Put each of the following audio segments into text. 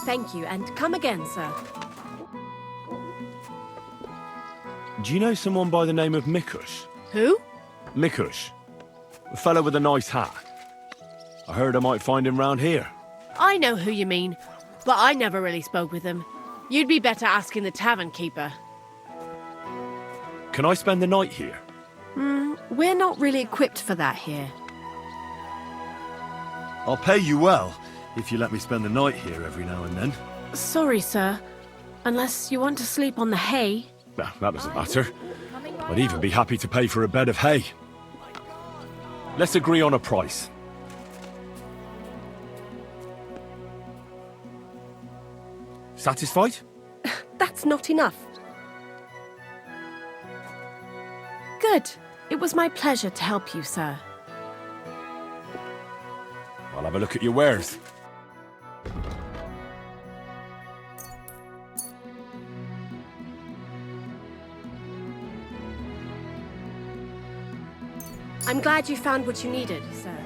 Thank you, and come again, sir. Do you know someone by the name of Mikush? Who? Mikush. A fellow with a nice hat. I heard I might find him round here. I know who you mean, but I never really spoke with him. You'd be better asking the tavern keeper. Can I spend the night here? We're not really equipped for that here. I'll pay you well, if you let me spend the night here every now and then. Sorry, sir. Unless you want to sleep on the hay. Well, that doesn't matter. I'd even be happy to pay for a bed of hay. Let's agree on a price. Satisfied? That's not enough. Good. It was my pleasure to help you, sir. I'll have a look at your wares. I'm glad you found what you needed, sir.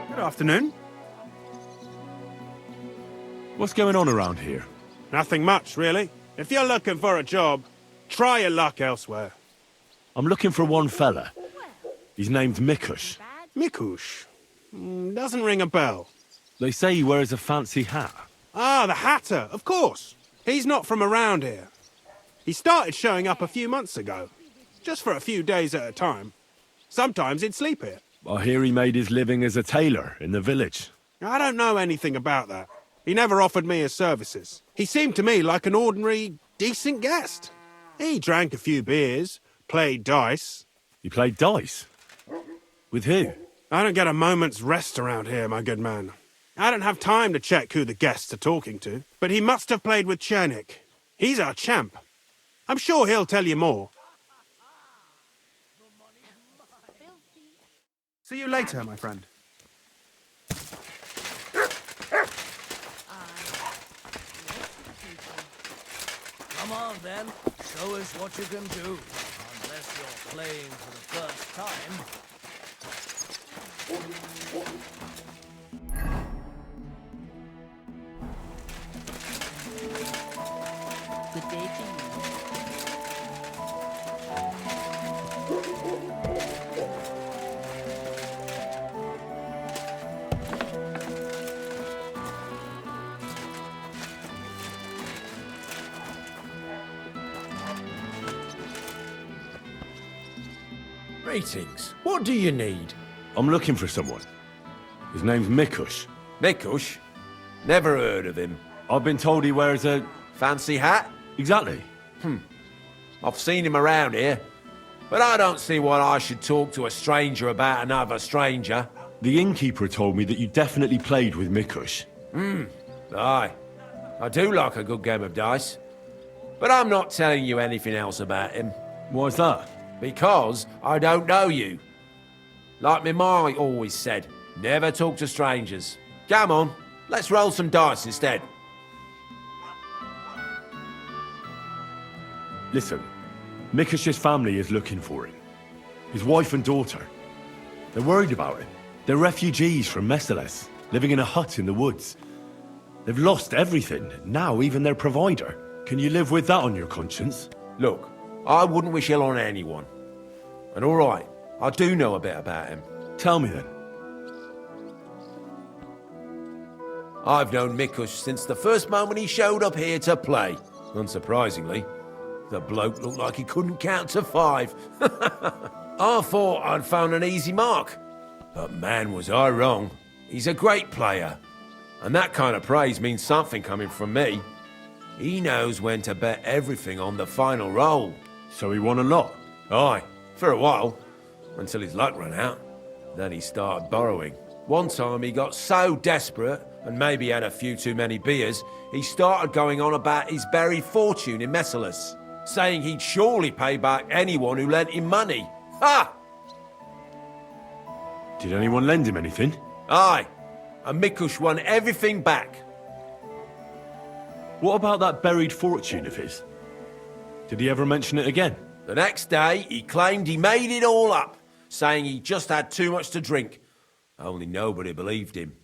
Good afternoon. What's going on around here? Nothing much, really. If you're looking for a job, try your luck elsewhere. I'm looking for one fella. He's named Mikush. Mikush? Doesn't ring a bell. They say he wears a fancy hat. Ah, the Hatter, of course. He's not from around here. He started showing up a few months ago. Just for a few days at a time. Sometimes he'd sleep here. I hear he made his living as a tailor in the village. I don't know anything about that. He never offered me his services. He seemed to me like an ordinary, decent guest. He drank a few beers, played dice. He played dice? With who? I don't get a moment's rest around here, my good man. I don't have time to check who the guests are talking to, but he must have played with Chernik. He's our champ. I'm sure he'll tell you more. See you later, my friend. Come on, then. Show us what you can do. Unless you're playing for the first time. Good day to you. Greetings. What do you need? I'm looking for someone. His name's Mikush. Mikush? Never heard of him. I've been told he wears a... Fancy hat? Exactly. I've seen him around here. But I don't see why I should talk to a stranger about another stranger. The innkeeper told me that you definitely played with Mikush. Aye. I do like a good game of dice. But I'm not telling you anything else about him. Why's that? Because I don't know you. Like me ma always said, never talk to strangers. Come on, let's roll some dice instead. Listen, Mikush's family is looking for him. His wife and daughter. They're worried about him. They're refugees from Messalis, living in a hut in the woods. They've lost everything, now even their provider. Can you live with that on your conscience? Look, I wouldn't wish ill on anyone. And all right, I do know a bit about him. Tell me then. I've known Mikush since the first moment he showed up here to play. Unsurprisingly, the bloke looked like he couldn't count to 5. I thought I'd found an easy mark. But man, was I wrong. He's a great player. And that kind of praise means something coming from me. He knows when to bet everything on the final roll. So he won a lot? Aye, for a while. Until his luck ran out. Then he started borrowing. One time he got so desperate, and maybe had a few too many beers, he started going on about his buried fortune in Messalis. saying he'd surely pay back anyone who lent him money. Ha! Did anyone lend him anything? Aye, and Mikush won everything back. What about that buried fortune of his? Did he ever mention it again? The next day, he claimed he made it all up, saying he just had too much to drink. Only nobody believed him.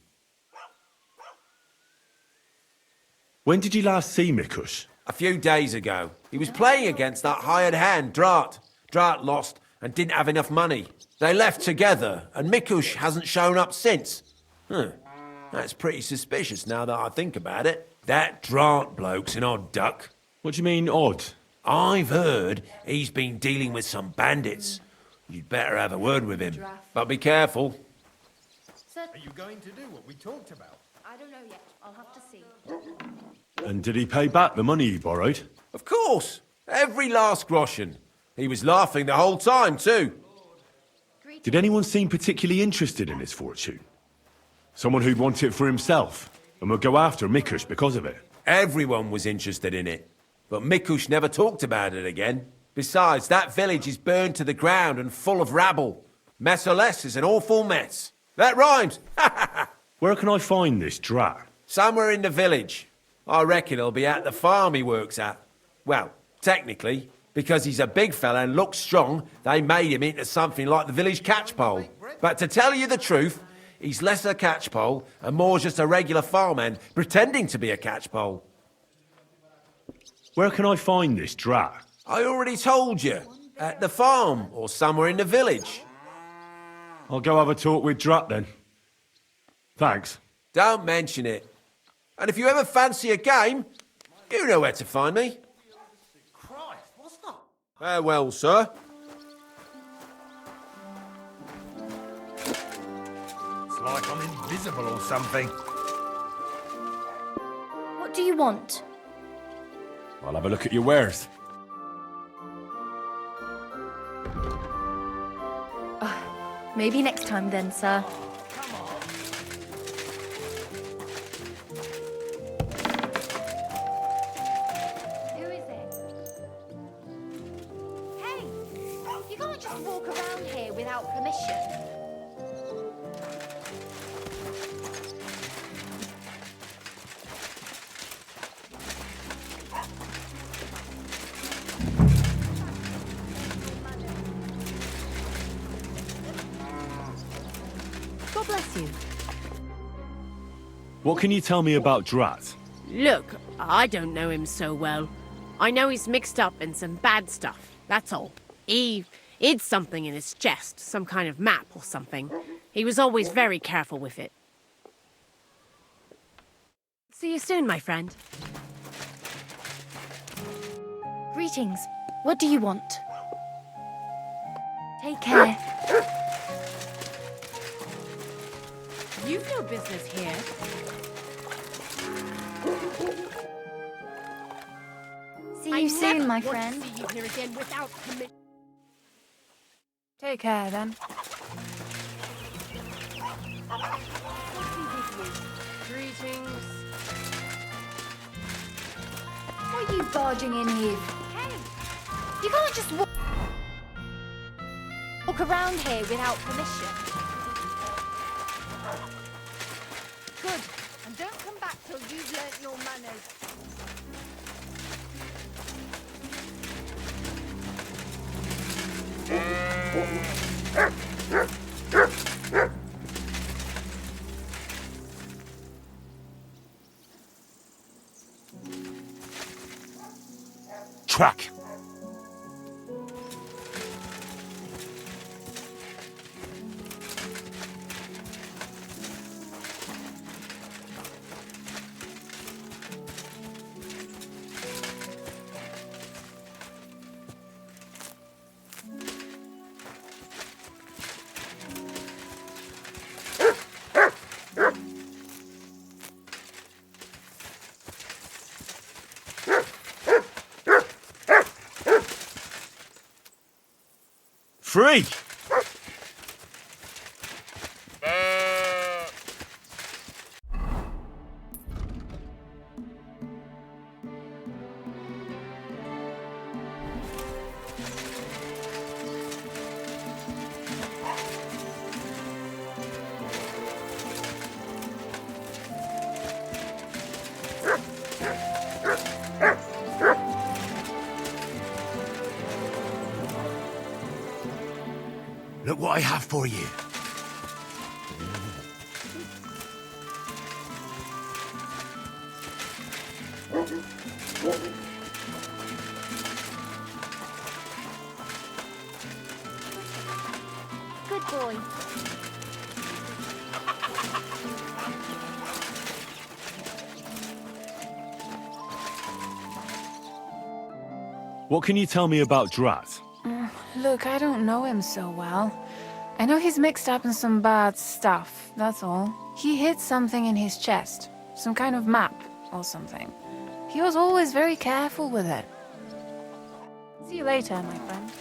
When did you last see Mikush? A few days ago, he was playing against that hired hand, Drat. Drat lost and didn't have enough money. They left together, and Mikush hasn't shown up since. That's pretty suspicious now that I think about it. That Drat bloke's an odd duck. What do you mean, odd? I've heard he's been dealing with some bandits. You'd better have a word with him. But be careful. Are you going to do what we talked about? I don't know yet. I'll have to see. And did he pay back the money he borrowed? Of course. Every last groschen. He was laughing the whole time, too. Did anyone seem particularly interested in his fortune? Someone who'd want it for himself and would go after Mikush because of it? Everyone was interested in it. But Mikush never talked about it again. Besides, that village is burned to the ground and full of rabble. Messerless is an awful mess. That rhymes! Where can I find this Drat? Somewhere in the village. I reckon he'll be at the farm he works at. Well, technically, because he's a big fella and looks strong, they made him into something like the village catchpole. But to tell you the truth, he's less a catchpole and more just a regular farmhand pretending to be a catchpole. Where can I find this Drat? I already told you. At the farm or somewhere in the village. I'll go have a talk with Drat then. Thanks. Don't mention it. And if you ever fancy a game, you know where to find me. Christ, what's that? Farewell, sir. It's like I'm invisible or something. What do you want? I'll have a look at your wares. Maybe next time then, sir. Who is it? Hey! You can't just walk around here without permission. God bless you. What can you tell me about Drat? Look, I don't know him so well. I know he's mixed up in some bad stuff, that's all. He hid something in his chest, some kind of map or something. He was always very careful with it. See you soon, my friend. Greetings. What do you want? Take care. You've no business here. See you soon, my friend. I never want to see you here again without permission. Take care, then. Greetings. Why are you barging in here? Hey! You can't just walk around here without permission. Good. And don't come back till you've learnt your manners. Track! Free! at what I have for you. Good boy. What can you tell me about Drat? Look, I don't know him so well. I know he's mixed up in some bad stuff, that's all. He hid something in his chest. Some kind of map or something. He was always very careful with it. See you later, my friend.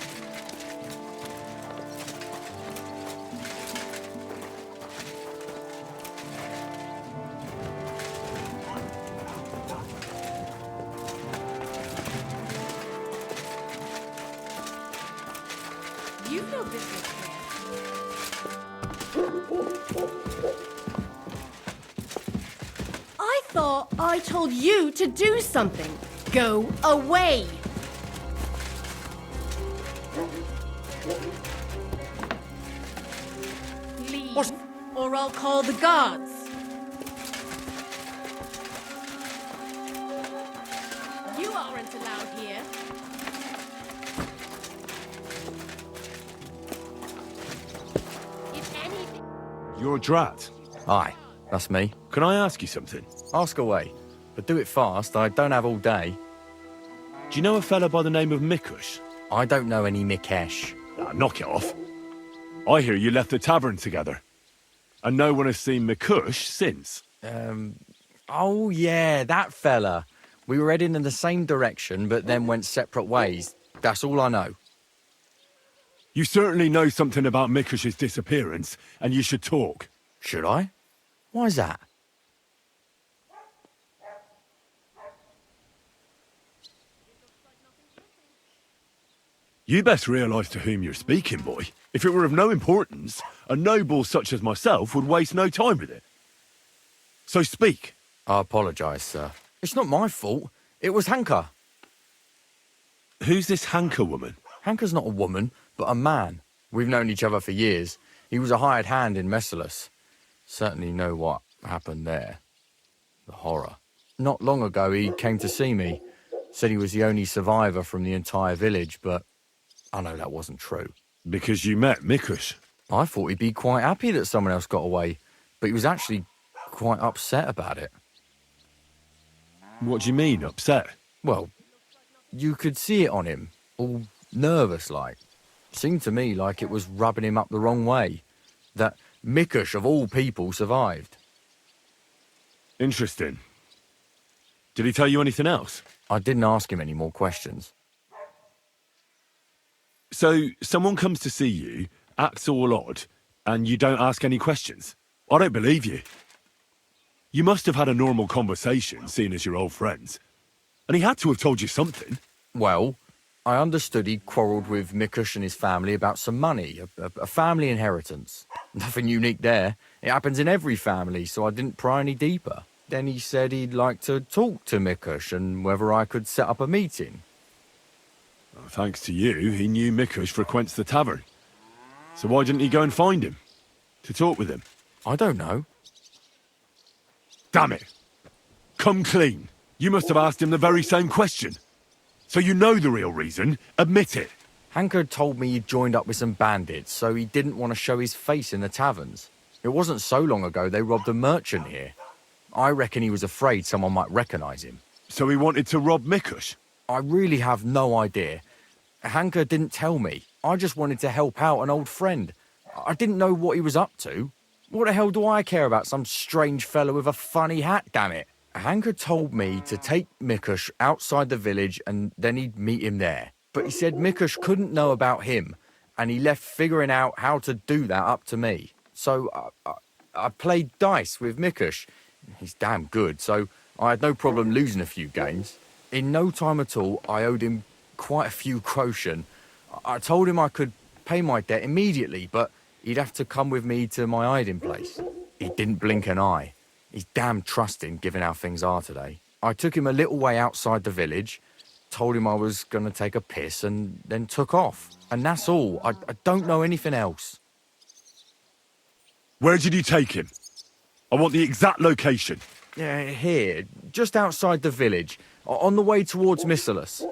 You've no business here. I thought I told you to do something. Go away. Leave, or I'll call the guards. You aren't allowed here. If anything... You're Drat. Aye, that's me. Can I ask you something? Ask away. But do it fast, I don't have all day. Do you know a fella by the name of Mikush? I don't know any Mikesh. Ah, knock it off. I hear you left the tavern together. And no one has seen Mikush since. Oh yeah, that fella. We were heading in the same direction, but then went separate ways. That's all I know. You certainly know something about Mikush's disappearance, and you should talk. Should I? Why's that? You best realise to whom you're speaking, boy. If it were of no importance, a noble such as myself would waste no time with it. So speak. I apologise, sir. It's not my fault. It was Hanka. Who's this Hanka woman? Hanka's not a woman, but a man. We've known each other for years. He was a hired hand in Messalus. Certainly know what happened there. The horror. Not long ago, he came to see me. Said he was the only survivor from the entire village, but I know that wasn't true. Because you met Mikush. I thought he'd be quite happy that someone else got away, but he was actually quite upset about it. What do you mean, upset? Well, you could see it on him, all nervous-like. Seemed to me like it was rubbing him up the wrong way. That Mikush, of all people, survived. Interesting. Did he tell you anything else? I didn't ask him any more questions. So, someone comes to see you, acts all odd, and you don't ask any questions? I don't believe you. You must have had a normal conversation, seeing as you're old friends. And he had to have told you something. Well, I understood he quarrelled with Mikush and his family about some money, a family inheritance. Nothing unique there. It happens in every family, so I didn't pry any deeper. Then he said he'd like to talk to Mikush and whether I could set up a meeting. Well, thanks to you, he knew Mikush frequents the tavern. So why didn't he go and find him? To talk with him? I don't know. Damn it! Come clean. You must have asked him the very same question. So you know the real reason. Admit it. Hanka told me he'd joined up with some bandits, so he didn't want to show his face in the taverns. It wasn't so long ago they robbed a merchant here. I reckon he was afraid someone might recognise him. So he wanted to rob Mikush? I really have no idea. Hanka didn't tell me. I just wanted to help out an old friend. I didn't know what he was up to. What the hell do I care about some strange fellow with a funny hat, damn it? Hanka told me to take Mikush outside the village and then he'd meet him there. But he said Mikush couldn't know about him and he left figuring out how to do that up to me. So I played dice with Mikush. He's damn good, so I had no problem losing a few games. In no time at all, I owed him quite a few groschen. I told him I could pay my debt immediately, but he'd have to come with me to my hiding place. He didn't blink an eye. He's damn trusting, given how things are today. I took him a little way outside the village, told him I was going to take a piss, and then took off. And that's all. I don't know anything else. Where did you take him? I want the exact location. Here, just outside the village, on the way towards Missalus.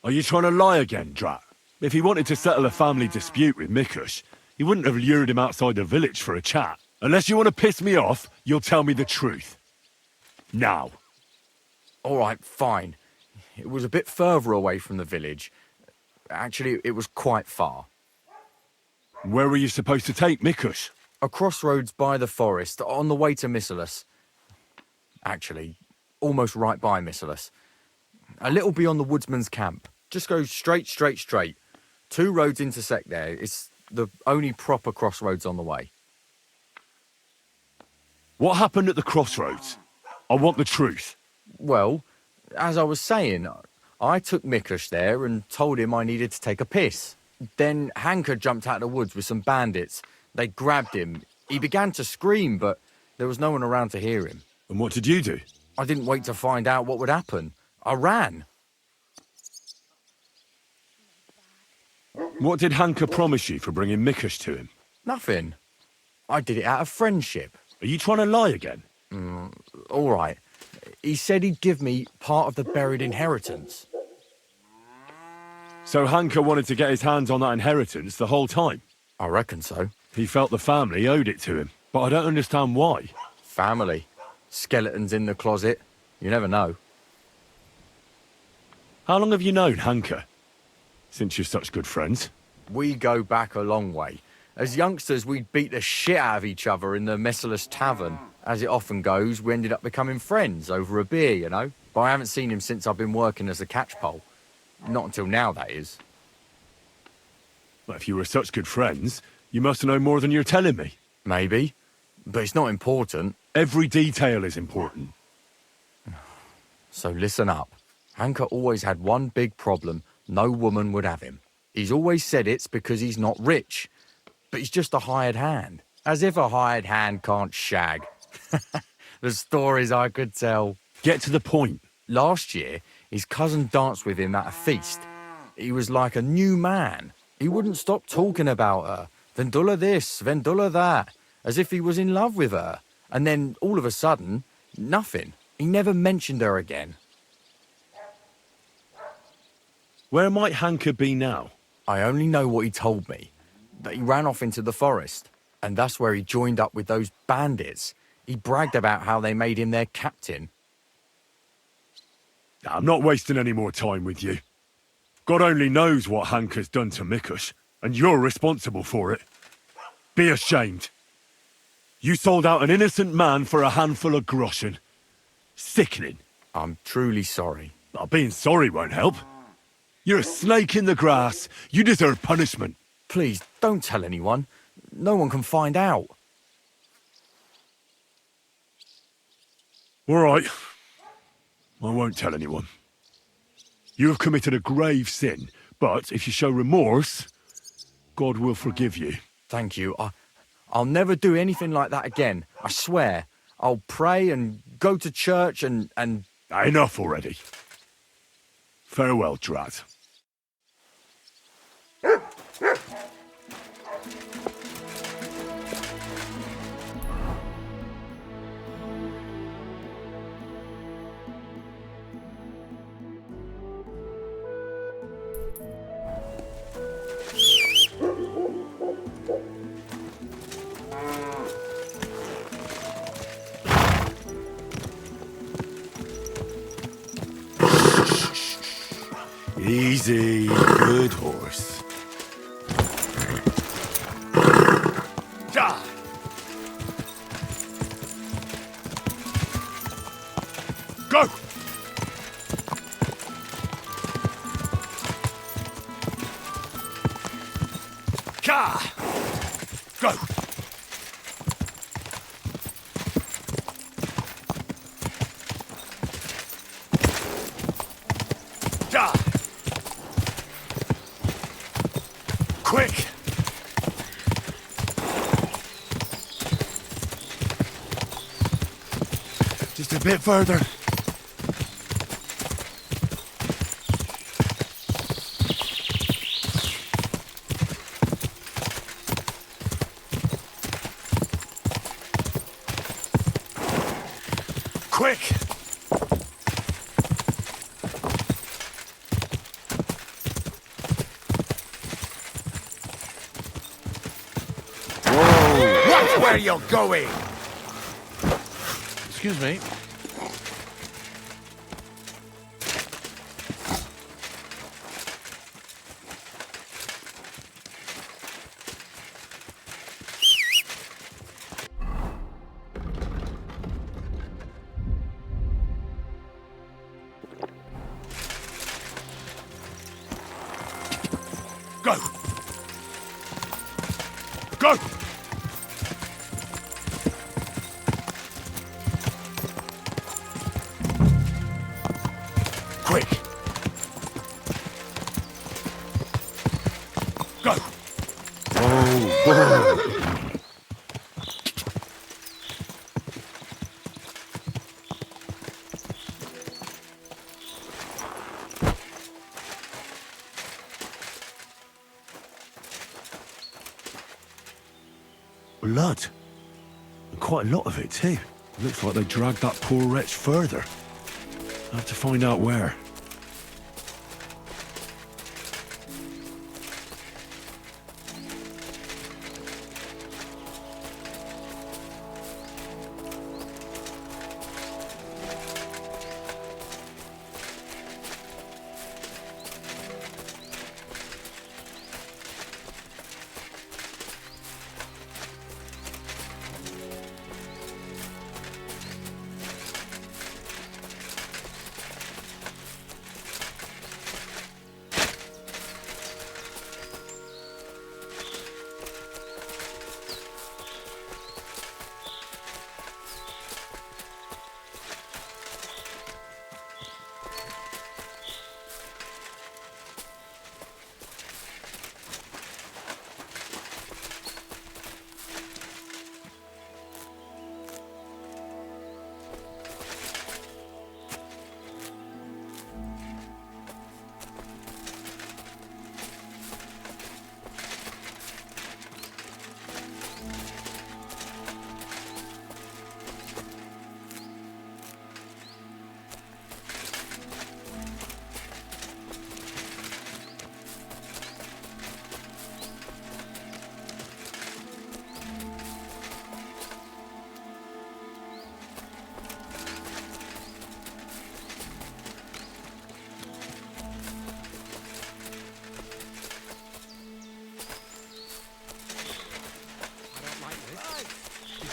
Are you trying to lie again, Drat? If he wanted to settle a family dispute with Mikush, he wouldn't have lured him outside the village for a chat. Unless you want to piss me off, you'll tell me the truth. Now. All right, fine. It was a bit further away from the village. Actually, it was quite far. Where were you supposed to take Mikush? A crossroads by the forest, on the way to Missalus. Actually, almost right by Missalus. A little beyond the woodsman's camp. Just go straight. 2 roads intersect there. It's the only proper crossroads on the way. What happened at the crossroads? I want the truth. Well, as I was saying, I took Mikush there and told him I needed to take a piss. Then Hanka jumped out of the woods with some bandits. They grabbed him. He began to scream, but there was no one around to hear him. And what did you do? I didn't wait to find out what would happen. I ran. What did Hanka promise you for bringing Mikush to him? Nothing. I did it out of friendship. Are you trying to lie again? All right. He said he'd give me part of the buried inheritance. So Hanka wanted to get his hands on that inheritance the whole time? I reckon so. He felt the family owed it to him, but I don't understand why. Family. Skeletons in the closet. You never know. How long have you known Hanka? Since you're such good friends? We go back a long way. As youngsters, we'd beat the shit out of each other in the Messalus tavern. As it often goes, we ended up becoming friends over a beer, you know? But I haven't seen him since I've been working as a catchpole. Not until now, that is. Well, if you were such good friends, you must know more than you're telling me. Maybe. But it's not important. Every detail is important. So listen up. Hanka always had one big problem. No woman would have him. He's always said it's because he's not rich. But he's just a hired hand. As if a hired hand can't shag. The stories I could tell. Get to the point. Last year, his cousin danced with him at a feast. He was like a new man. He wouldn't stop talking about her. Vendula this, Vendula that. As if he was in love with her. And then, all of a sudden, nothing. He never mentioned her again. Where might Hanka be now? I only know what he told me. That he ran off into the forest. And that's where he joined up with those bandits. He bragged about how they made him their captain. I'm not wasting any more time with you. God only knows what Hanka's done to Mikush, and you're responsible for it. Be ashamed. You sold out an innocent man for a handful of groschen. Sickening. I'm truly sorry. But being sorry won't help. You're a snake in the grass. You deserve punishment. Please, don't tell anyone. No one can find out. All right. I won't tell anyone. You have committed a grave sin, but if you show remorse, God will forgive you. Thank you. I'll never do anything like that again. I swear. I'll pray and go to church and... Enough already. Farewell, Drat. Easy, good horse. Ja! Go! Ka! Go! Ja! Quick! Just a bit further. Quick! Watch where you're going! Excuse me. Go! Go! Quick! Go! Oh, blood. And quite a lot of it, too. Looks like they dragged that poor wretch further. I have to find out where.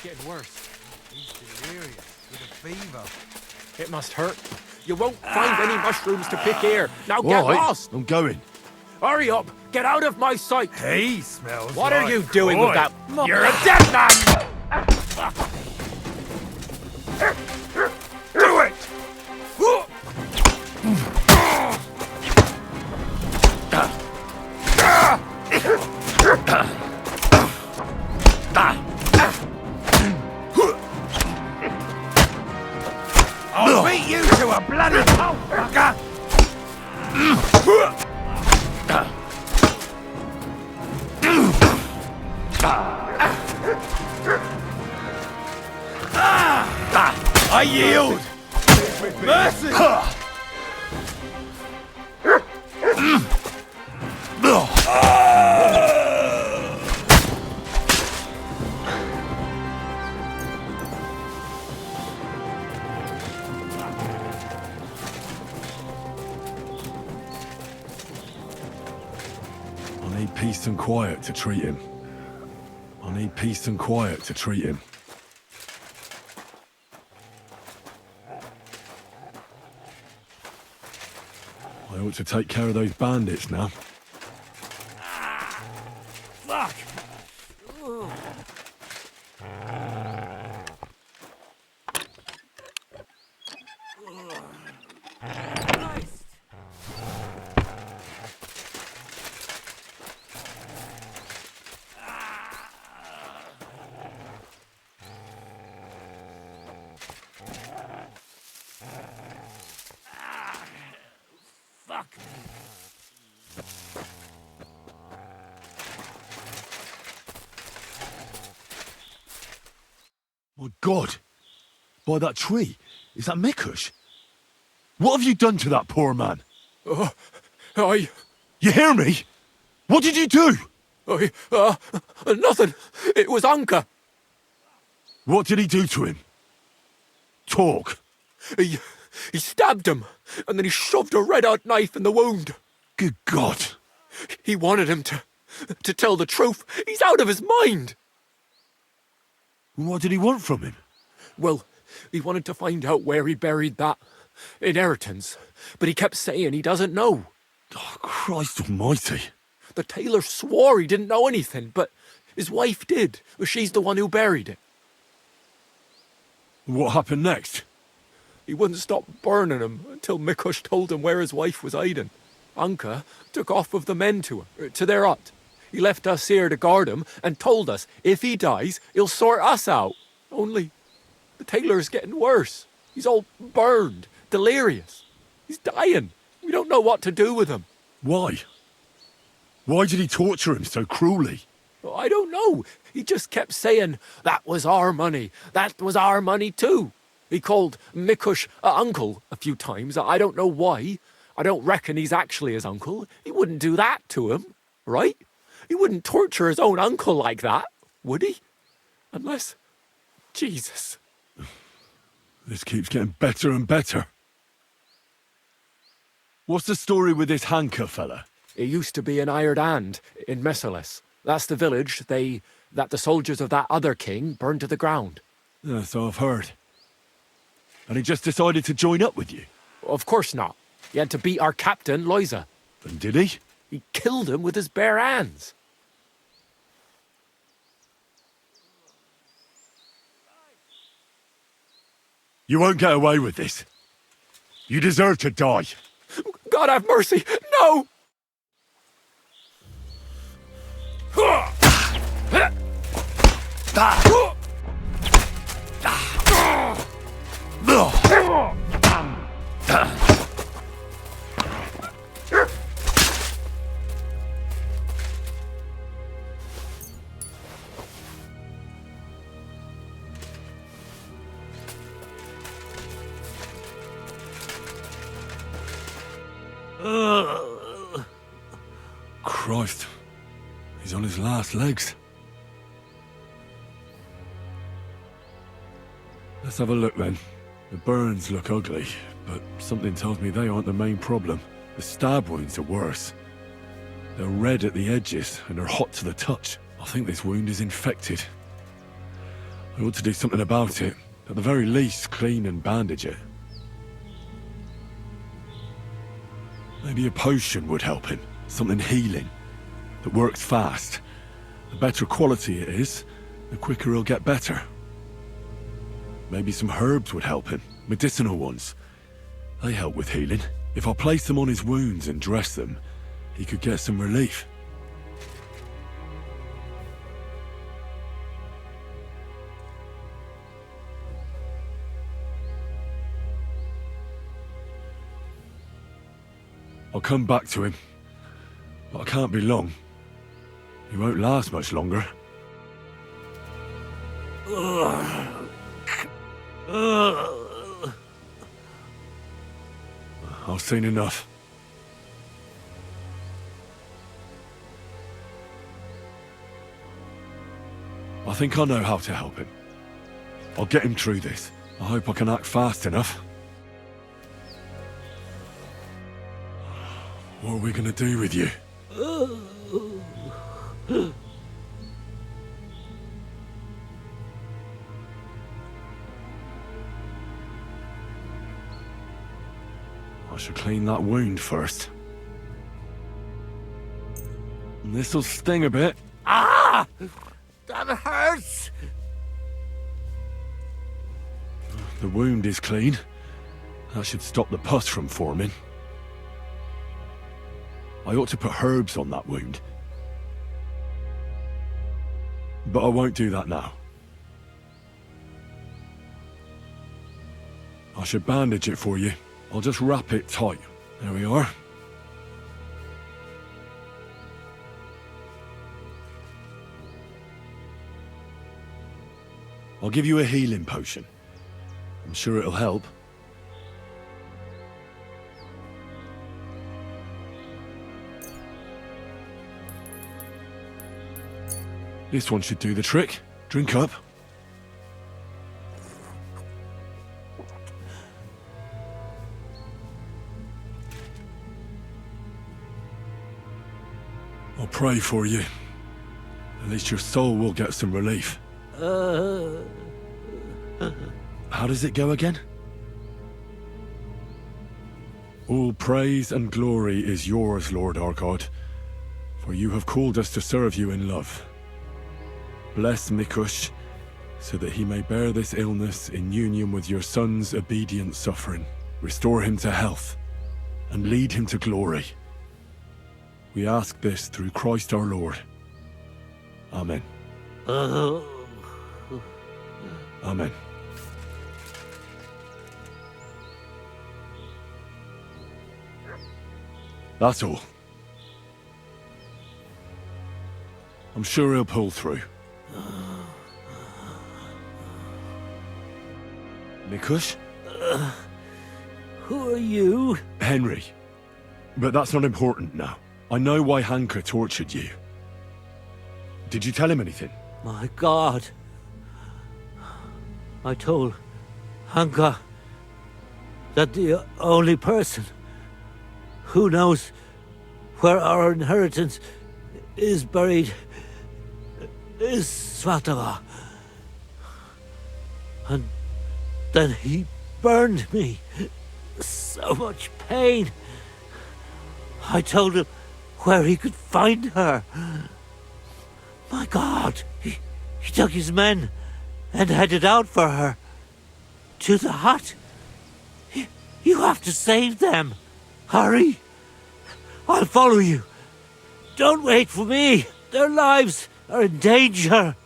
Getting worse. He's delirious with a fever. It must hurt. You won't find any mushrooms to pick here. Now get All right, lost. I'm going. Hurry up. Get out of my sight. He smells What like are you doing with that? You're a dead man! Do it! I'll beat you to a bloody pulp, fucker! I yield! Mercy! I need peace and quiet to treat him. I need peace and quiet to treat him. I ought to take care of those bandits now. Fuck. Fuck. My God! By that tree? Is that Mikush? What have you done to that poor man? I... You hear me? What did you do? Nothing. It was Anka. What did he do to him? Talk. He stabbed him, and then he shoved a red-hot knife in the wound. Good God. He wanted him to tell the truth. He's out of his mind. What did he want from him? Well, he wanted to find out where he buried that inheritance, but he kept saying he doesn't know. Oh, Christ almighty. The tailor swore he didn't know anything, but his wife did. She's the one who buried it. What happened next? He wouldn't stop burning him until Mikush told him where his wife was hiding. Anka took off with the men to their hut. He left us here to guard him and told us if he dies, he'll sort us out. Only the tailor's getting worse. He's all burned, delirious. He's dying. We don't know what to do with him. Why? Why did he torture him so cruelly? I don't know. He just kept saying, that was our money. That was our money too. He called Mikush uncle a few times. I don't know why. I don't reckon he's actually his uncle. He wouldn't do that to him, right? He wouldn't torture his own uncle like that, would he? Unless... Jesus. This keeps getting better and better. What's the story with this Hanka fella? It used to be an hired hand in Messalis. That's the village that the soldiers of that other king burned to the ground. Yeah, so I've heard. And he just decided to join up with you? Of course not. He had to beat our captain, Loisa. And did he? He killed him with his bare hands. You won't get away with this. You deserve to die. God have mercy! No! Christ. He's on his last legs. Let's have a look then. The burns look ugly, but something tells me they aren't the main problem. The stab wounds are worse. They're red at the edges and are hot to the touch. I think this wound is infected. I ought to do something about it. At the very least, clean and bandage it. Maybe a potion would help him. Something healing. That works fast. The better quality it is, the quicker he'll get better. Maybe some herbs would help him. Medicinal ones. They help with healing. If I place them on his wounds and dress them, he could get some relief. I'll come back to him. But I can't be long. He won't last much longer. I've seen enough. I think I know how to help him. I'll get him through this. I hope I can act fast enough. What are we gonna do with you? I should clean that wound first. This'll sting a bit. Ah! That hurts! The wound is clean. That should stop the pus from forming. I ought to put herbs on that wound. But I won't do that now. I should bandage it for you. I'll just wrap it tight. There we are. I'll give you a healing potion. I'm sure it'll help. This one should do the trick. Drink up. I'll pray for you. At least your soul will get some relief. How does it go again? All praise and glory is yours, Lord our God, for you have called us to serve you in love. Bless Mikush, so that he may bear this illness in union with your son's obedient suffering. Restore him to health, and lead him to glory. We ask this through Christ our Lord. Amen. Amen. That's all. I'm sure he'll pull through. Mikush? Who are you? Henry. But that's not important now. I know why Hanka tortured you. Did you tell him anything? My God. I told Hanka that the only person who knows where our inheritance is buried is Svatava. And then he burned me. So much pain. I told him where he could find her. My God, he took his men and headed out for her. To the hut. You have to save them. Hurry. I'll follow you. Don't wait for me. Their lives are in danger.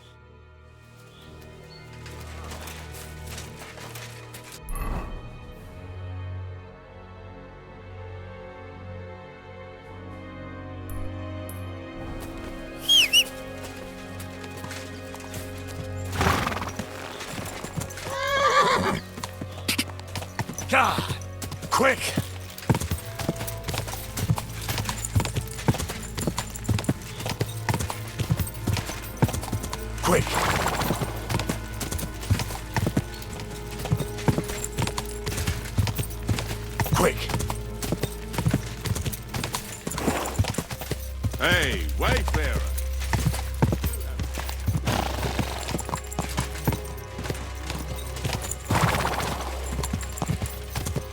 God! Quick! Quick! Quick! Hey, wayfarer!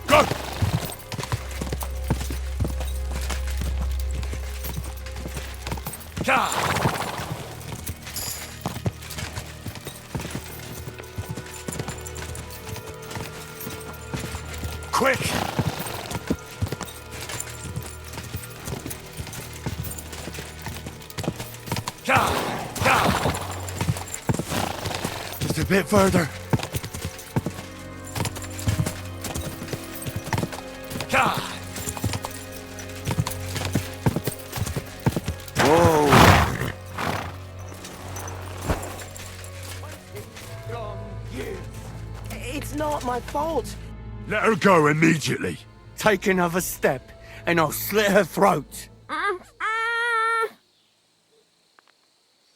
Go! God! Quick! Just a bit further. Whoa! It's not my fault. Let her go immediately. Take another step, and I'll slit her throat.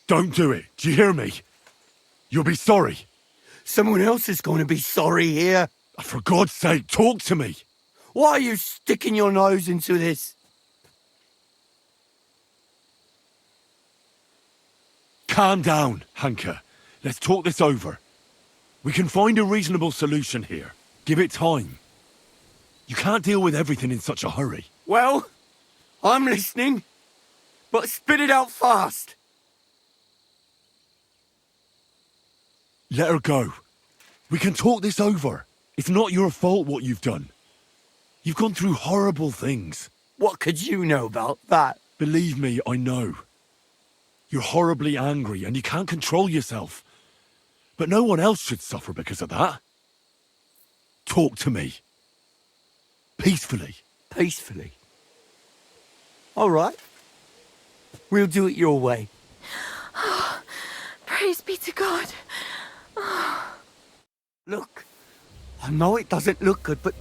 Don't do it. Do you hear me? You'll be sorry. Someone else is going to be sorry here. For God's sake, talk to me. Why are you sticking your nose into this? Calm down, Hanka. Let's talk this over. We can find a reasonable solution here. Give it time. You can't deal with everything in such a hurry. Well, I'm listening, but spit it out fast. Let her go. We can talk this over. It's not your fault what you've done. You've gone through horrible things. What could you know about that? Believe me, I know. You're horribly angry and you can't control yourself. But no one else should suffer because of that. Talk to me. Peacefully. Peacefully. All right. We'll do it your way. Praise be to God. Look, I know it doesn't look good, but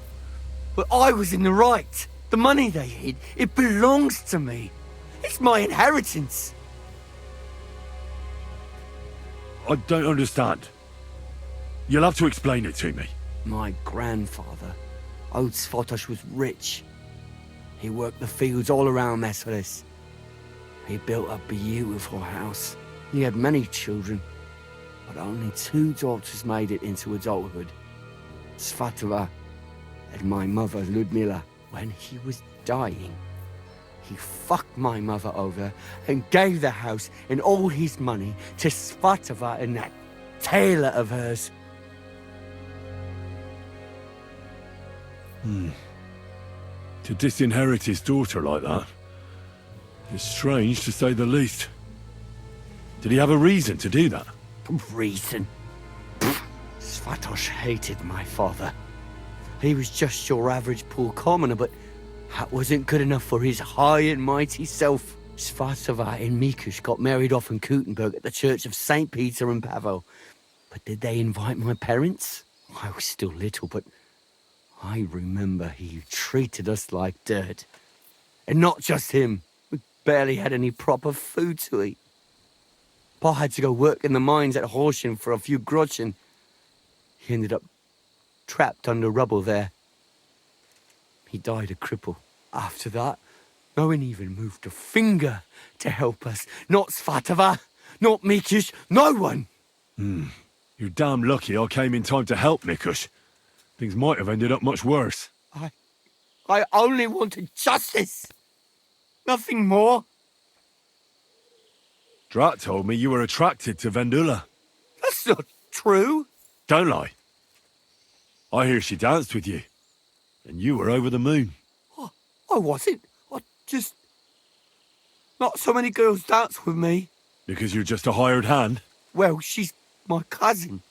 I was in the right. The money they hid, it belongs to me. It's my inheritance. I don't understand. You'll have to explain it to me. My grandfather, old Sfotosh, was rich. He worked the fields all around Meselis. He built a beautiful house. He had many children, but only 2 daughters made it into adulthood. Svatova and my mother, Ludmila. When he was dying, he fucked my mother over and gave the house and all his money to Svatova and that tailor of hers. To disinherit his daughter like that is strange, to say the least. Did he have a reason to do that? Reason? Svatos hated my father. He was just your average poor commoner, but that wasn't good enough for his high and mighty self. Svatova and Mikush got married off in Kutnberg at the Church of St. Peter and Pavel. But did they invite my parents? I was still little, but I remember he treated us like dirt. And not just him. We barely had any proper food to eat. Pa had to go work in the mines at Horshin for a few groschen. He ended up trapped under rubble there. He died a cripple. After that, no one even moved a finger to help us. Not Svatova, not Mikush, no one. You're damn lucky I came in time to help, Mikush. Things might have ended up much worse. I only wanted justice. Nothing more. Drat told me you were attracted to Vendula. That's not true. Don't lie. I hear she danced with you, and you were over the moon. I wasn't. I just... Not so many girls dance with me. Because you're just a hired hand? Well, she's my cousin.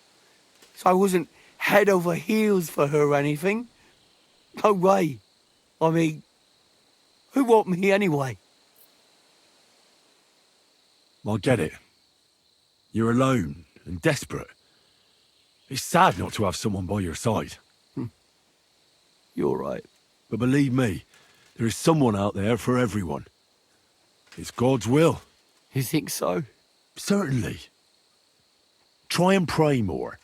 So I wasn't head over heels for her or anything. No way. I mean, who want me anyway? I get it. You're alone and desperate. It's sad not to have someone by your side. You're right. But believe me, there is someone out there for everyone. It's God's will. You think so? Certainly. Try and pray more.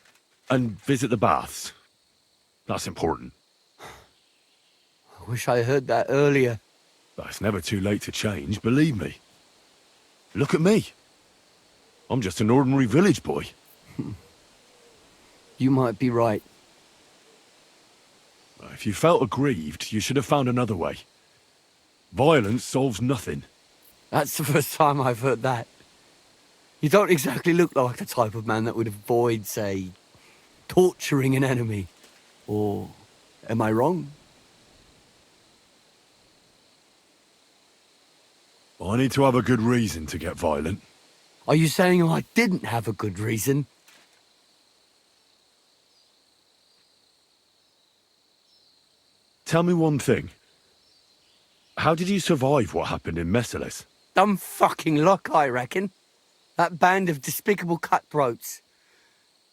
And visit the baths. That's important. I wish I heard that earlier. But it's never too late to change, believe me. Look at me. I'm just an ordinary village boy. You might be right. If you felt aggrieved, you should have found another way. Violence solves nothing. That's the first time I've heard that. You don't exactly look like the type of man that would avoid, say, torturing an enemy. Or am I wrong? I need to have a good reason to get violent. Are you saying I didn't have a good reason? Tell me one thing. How did you survive what happened in Meseles? Dumb fucking luck, I reckon. That band of despicable cutthroats.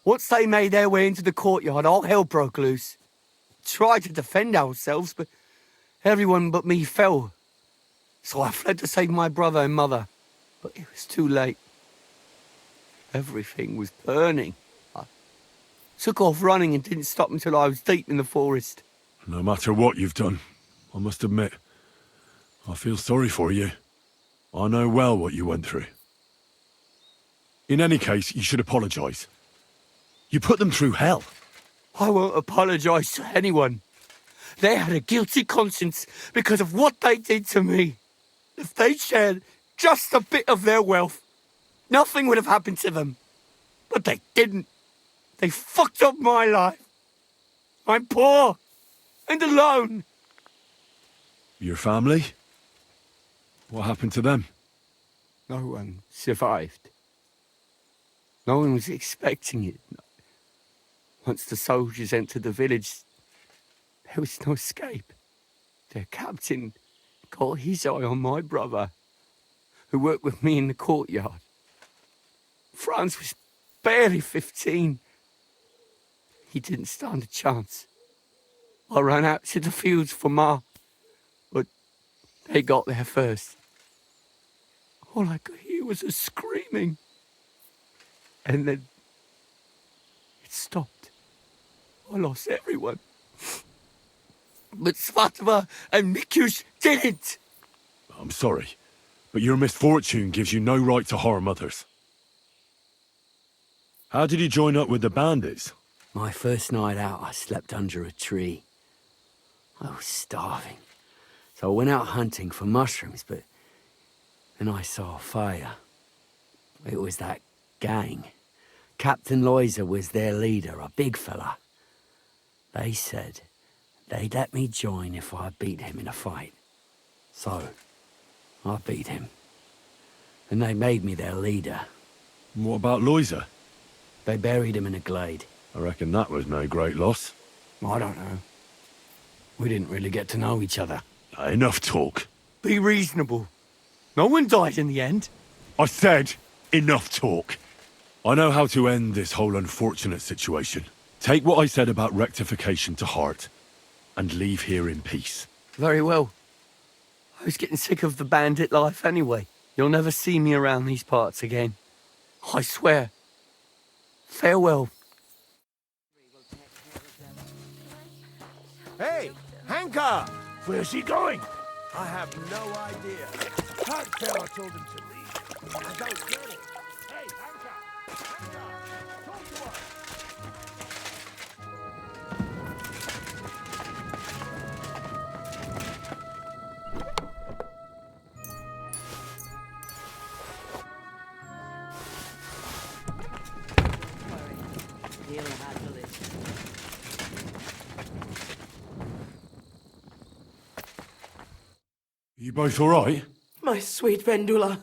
Once they made their way into the courtyard, all hell broke loose. Tried to defend ourselves, but everyone but me fell. So I fled to save my brother and mother. But it was too late. Everything was burning. I took off running and didn't stop until I was deep in the forest. No matter what you've done, I must admit, I feel sorry for you. I know well what you went through. In any case, you should apologise. You put them through hell. I won't apologise to anyone. They had a guilty conscience because of what they did to me. If they shared just a bit of their wealth, nothing would have happened to them. But they didn't. They fucked up my life. I'm poor and alone. Your family? What happened to them? No one survived. No one was expecting it. Once the soldiers entered the village, there was no escape. Their captain got his eye on my brother, who worked with me in the courtyard. Franz was barely 15. He didn't stand a chance. I ran out to the fields for Ma, but they got there first. All I could hear was her screaming. And then it stopped. I lost everyone. But Svatova and Mikush didn't. I'm sorry, but your misfortune gives you no right to harm others. How did you join up with the bandits? My first night out, I slept under a tree. I was starving, so I went out hunting for mushrooms, but then I saw a fire. It was that gang. Captain Loiser was their leader, a big fella. They said they'd let me join if I beat him in a fight. So, I beat him. And they made me their leader. And what about Loiser? They buried him in a glade. I reckon that was no great loss. I don't know. We didn't really get to know each other. Enough talk. Be reasonable. No one died in the end. I said, enough talk. I know how to end this whole unfortunate situation. Take what I said about rectification to heart, and leave here in peace. Very well. I was getting sick of the bandit life anyway. You'll never see me around these parts again. I swear. Farewell. Hey, Hanka! Where's he going? I have no idea. Can't tell I told him to leave. I don't get it. Hey, Hanka! Hanka! Talk to us! You both all right? My sweet Vendula,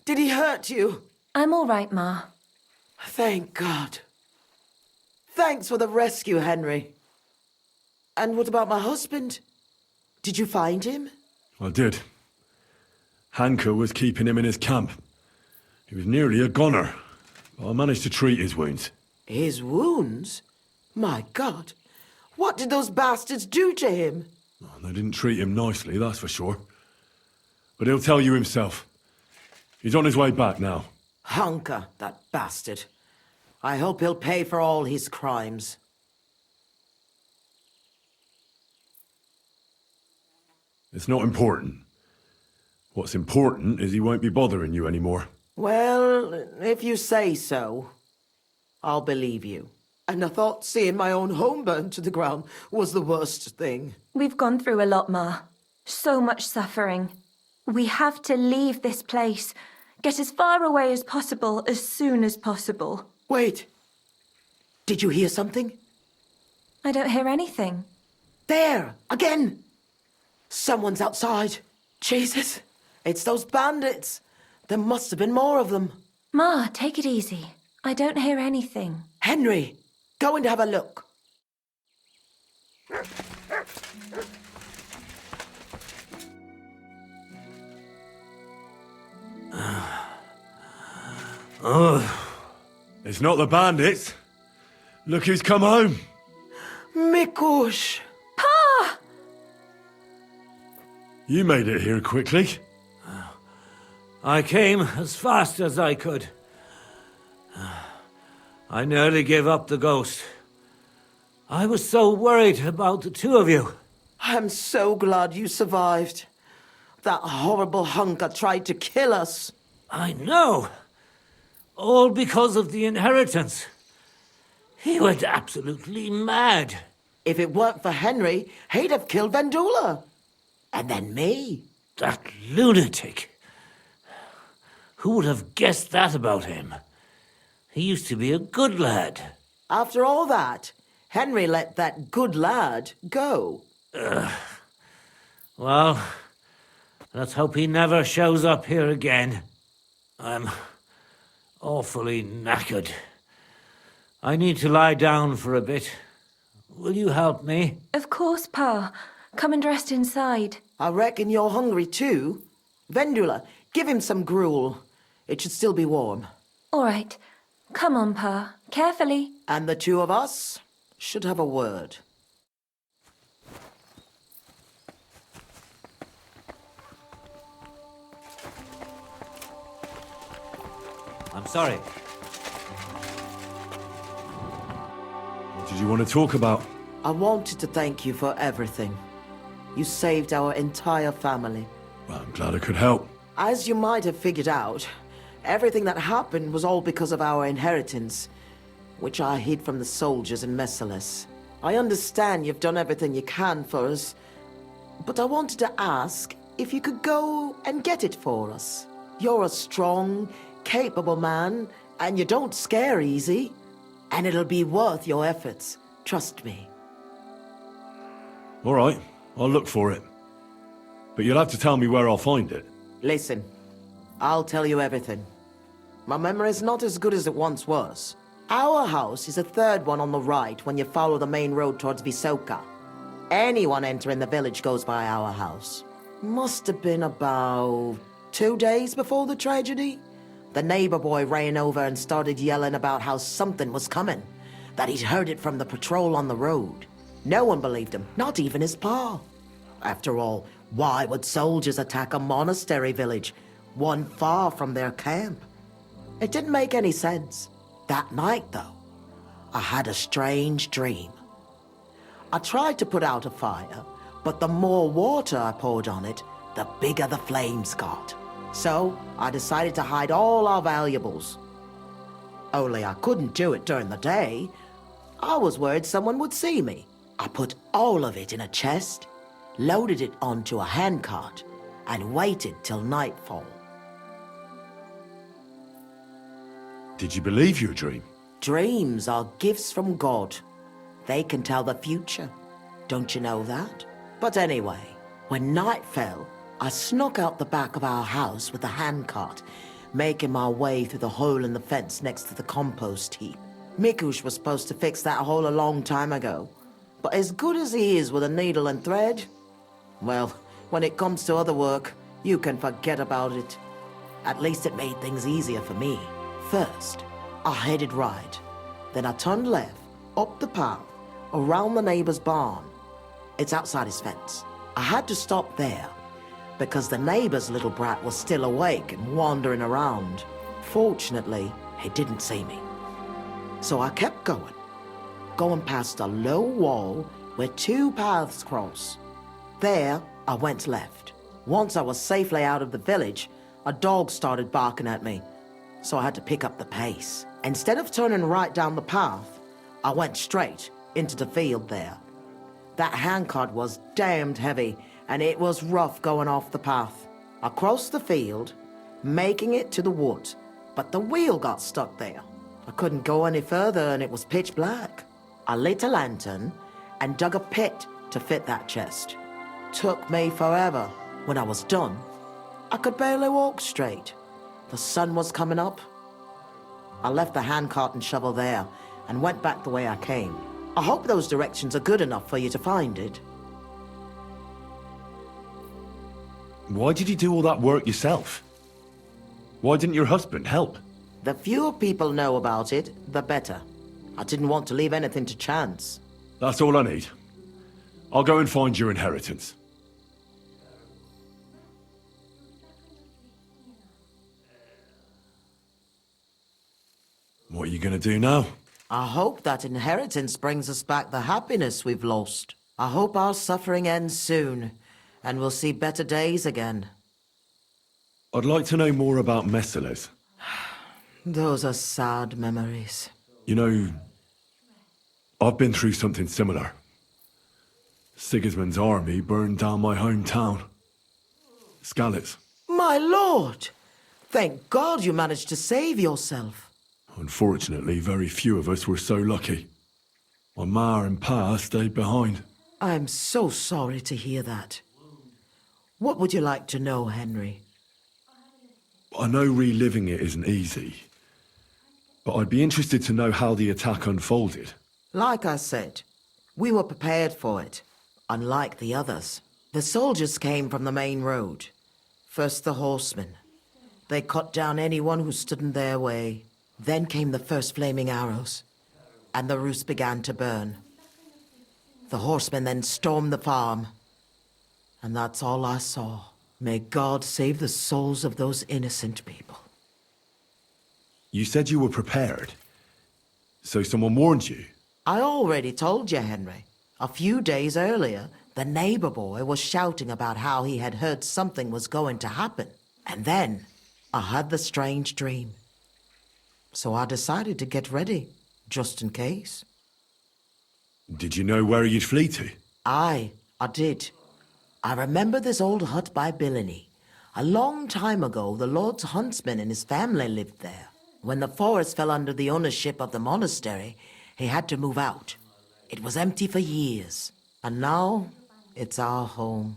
did he hurt you? I'm all right, Ma. Thank God. Thanks for the rescue, Henry. And what about my husband? Did you find him? I did. Hanka was keeping him in his camp. He was nearly a goner, but I managed to treat his wounds. His wounds? My God. What did those bastards do to him? They didn't treat him nicely, that's for sure. But he'll tell you himself. He's on his way back now. Hanka, that bastard. I hope he'll pay for all his crimes. It's not important. What's important is he won't be bothering you anymore. Well, if you say so, I'll believe you. And I thought seeing my own home burned to the ground was the worst thing. We've gone through a lot, Ma. So much suffering. We have to leave this place. Get as far away as possible, as soon as possible. Wait. Did you hear something? I don't hear anything. There! Again! Someone's outside. Jesus. It's those bandits. There must have been more of them. Ma, take it easy. I don't hear anything. Henry, go and have a look. It's not the bandits. Look who's come home. Mikush! Pa! You made it here quickly. I came as fast as I could. I nearly gave up the ghost. I was so worried about the two of you. I'm so glad you survived. That horrible hunker tried to kill us. I know. All because of the inheritance. He went absolutely mad. If it weren't for Henry, he'd have killed Vendula. And then me. That lunatic. Who would have guessed that about him? He used to be a good lad. After all that, Henry let that good lad go. Well, let's hope he never shows up here again. I'm awfully knackered. I need to lie down for a bit. Will you help me? Of course, Pa. Come and rest inside. I reckon you're hungry too. Vendula, give him some gruel. It should still be warm. All right. Come on, Pa. Carefully. And the two of us Should have a word. I'm sorry. What did you want to talk about? I wanted to thank you for everything. You saved our entire family. Well, I'm glad I could help. As you might have figured out, everything that happened was all because of our inheritance, which I hid from the soldiers in Messalis. I understand you've done everything you can for us, but I wanted to ask if you could go and get it for us. You're a strong, capable man, and you don't scare easy, and it'll be worth your efforts. Trust me. All right, I'll look for it. But you'll have to tell me where I'll find it. Listen, I'll tell you everything. My memory's not as good as it once was. Our house is the third one on the right when you follow the main road towards Vysoka. Anyone entering the village goes by our house. Must have been about 2 days before the tragedy. The neighbor boy ran over and started yelling about how something was coming, that he'd heard it from the patrol on the road. No one believed him, not even his pa. After all, why would soldiers attack a monastery village, one far from their camp? It didn't make any sense. That night, though, I had a strange dream. I tried to put out a fire, but the more water I poured on it, the bigger the flames got. So I decided to hide all our valuables. Only I couldn't do it during the day. I was worried someone would see me. I put all of it in a chest, loaded it onto a handcart, and waited till nightfall. Did you believe your dream? Dreams are gifts from God. They can tell the future. Don't you know that? But anyway, when night fell, I snuck out the back of our house with the handcart, making my way through the hole in the fence next to the compost heap. Mikush was supposed to fix that hole a long time ago, but as good as he is with a needle and thread, well, when it comes to other work, you can forget about it. At least it made things easier for me. First, I headed right. Then I turned left, up the path, around the neighbor's barn. It's outside his fence. I had to stop there, because the neighbor's little brat was still awake and wandering around. Fortunately, he didn't see me. So I kept going past a low wall where 2 paths cross. There, I went left. Once I was safely out of the village, a dog started barking at me, so I had to pick up the pace. Instead of turning right down the path, I went straight into the field there. That handcart was damned heavy, and it was rough going off the path. I crossed the field, making it to the woods, but the wheel got stuck there. I couldn't go any further, and it was pitch black. I lit a lantern and dug a pit to fit that chest. Took me forever. When I was done, I could barely walk straight. The sun was coming up. I left the handcart and shovel there and went back the way I came. I hope those directions are good enough for you to find it. Why did you do all that work yourself? Why didn't your husband help? The fewer people know about it, the better. I didn't want to leave anything to chance. That's all I need. I'll go and find your inheritance. What are you gonna do now? I hope that inheritance brings us back the happiness we've lost. I hope our suffering ends soon, and we'll see better days again. I'd like to know more about Messalis. Those are sad memories. You know, I've been through something similar. Sigismund's army burned down my hometown. Skalitz. My lord! Thank God you managed to save yourself. Unfortunately, very few of us were so lucky. My ma and pa stayed behind. I'm so sorry to hear that. What would you like to know, Henry? I know reliving it isn't easy, but I'd be interested to know how the attack unfolded. Like I said, we were prepared for it, unlike the others. The soldiers came from the main road. First the horsemen. They cut down anyone who stood in their way. Then came the first flaming arrows, and the roofs began to burn. The horsemen then stormed the farm. And that's all I saw. May God save the souls of those innocent people. You said you were prepared. So someone warned you? I already told you, Henry. A few days earlier, the neighbor boy was shouting about how he had heard something was going to happen. And then, I had the strange dream. So I decided to get ready, just in case. Did you know where you'd flee to? Aye, I did. I remember this old hut by Billiny. A long time ago, the Lord's huntsman and his family lived there. When the forest fell under the ownership of the monastery, he had to move out. It was empty for years, and now it's our home.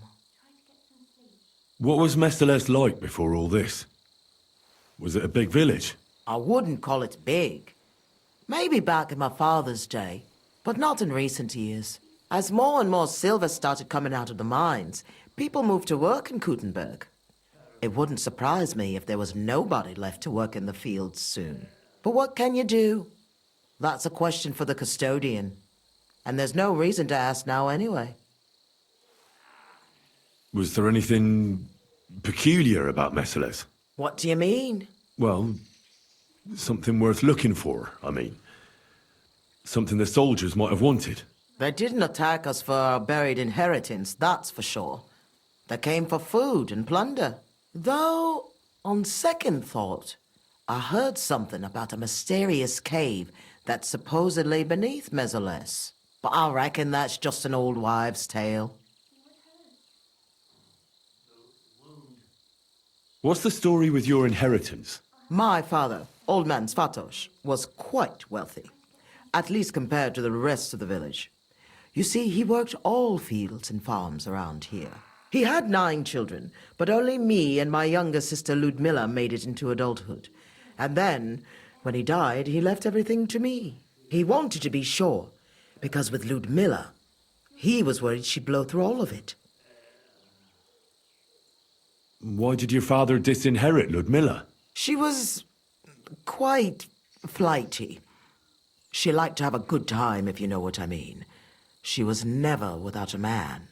What was Mesteles like before all this? Was it a big village? I wouldn't call it big. Maybe back in my father's day, but not in recent years. As more and more silver started coming out of the mines, people moved to work in Kuttenberg. It wouldn't surprise me if there was nobody left to work in the fields soon. But what can you do? That's a question for the custodian. And there's no reason to ask now anyway. Was there anything peculiar about Mesteles? What do you mean? Well, something worth looking for, I mean. Something the soldiers might have wanted. They didn't attack us for our buried inheritance, that's for sure. They came for food and plunder. Though, on second thought, I heard something about a mysterious cave that's supposedly beneath Mesteles. But I reckon that's just an old wives' tale. What's the story with your inheritance? My father, Old Man Svatos, was quite wealthy. At least compared to the rest of the village. You see, he worked all fields and farms around here. He had 9 children, but only me and my younger sister Ludmilla made it into adulthood. And then, when he died, he left everything to me. He wanted to be sure, because with Ludmilla, he was worried she'd blow through all of it. Why did your father disinherit Ludmilla? She was quite flighty. She liked to have a good time, if you know what I mean. She was never without a man.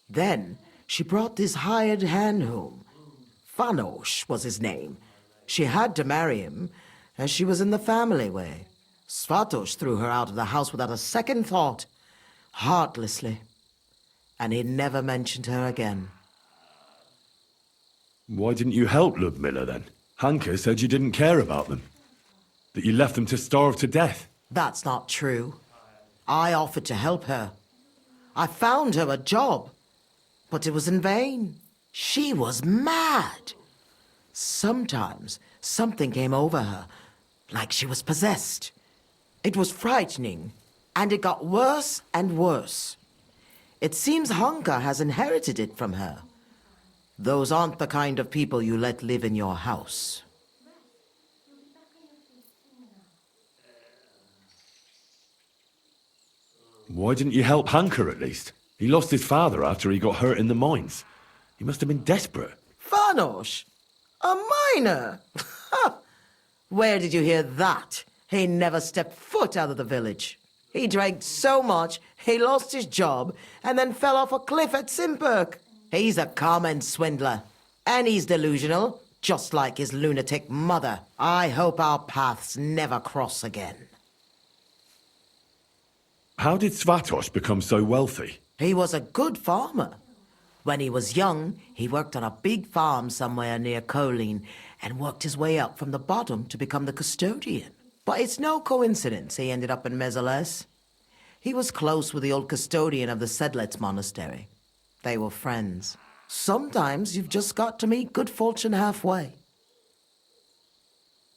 Then she brought this hired hand home. Fanos was his name. She had to marry him, as she was in the family way. Svatos threw her out of the house without a second thought, heartlessly. And he never mentioned her again. Why didn't you help Ludmilla then? Hanka said you didn't care about them. That you left them to starve to death. That's not true. I offered to help her. I found her a job, but it was in vain. She was mad. Sometimes something came over her, like she was possessed. It was frightening, and it got worse and worse. It seems Hanka has inherited it from her. Those aren't the kind of people you let live in your house. Why didn't you help Hanka at least? He lost his father after he got hurt in the mines. He must have been desperate. Fanos? A miner? Where did you hear that? He never stepped foot out of the village. He drank so much, he lost his job, and then fell off a cliff at Simperk. He's a common swindler. And he's delusional, just like his lunatic mother. I hope our paths never cross again. How did Svatos become so wealthy? He was a good farmer. When he was young, he worked on a big farm somewhere near Kolin and worked his way up from the bottom to become the custodian. But it's no coincidence he ended up in Mesteles. He was close with the old custodian of the Sedlets monastery. They were friends. Sometimes you've just got to meet good fortune halfway.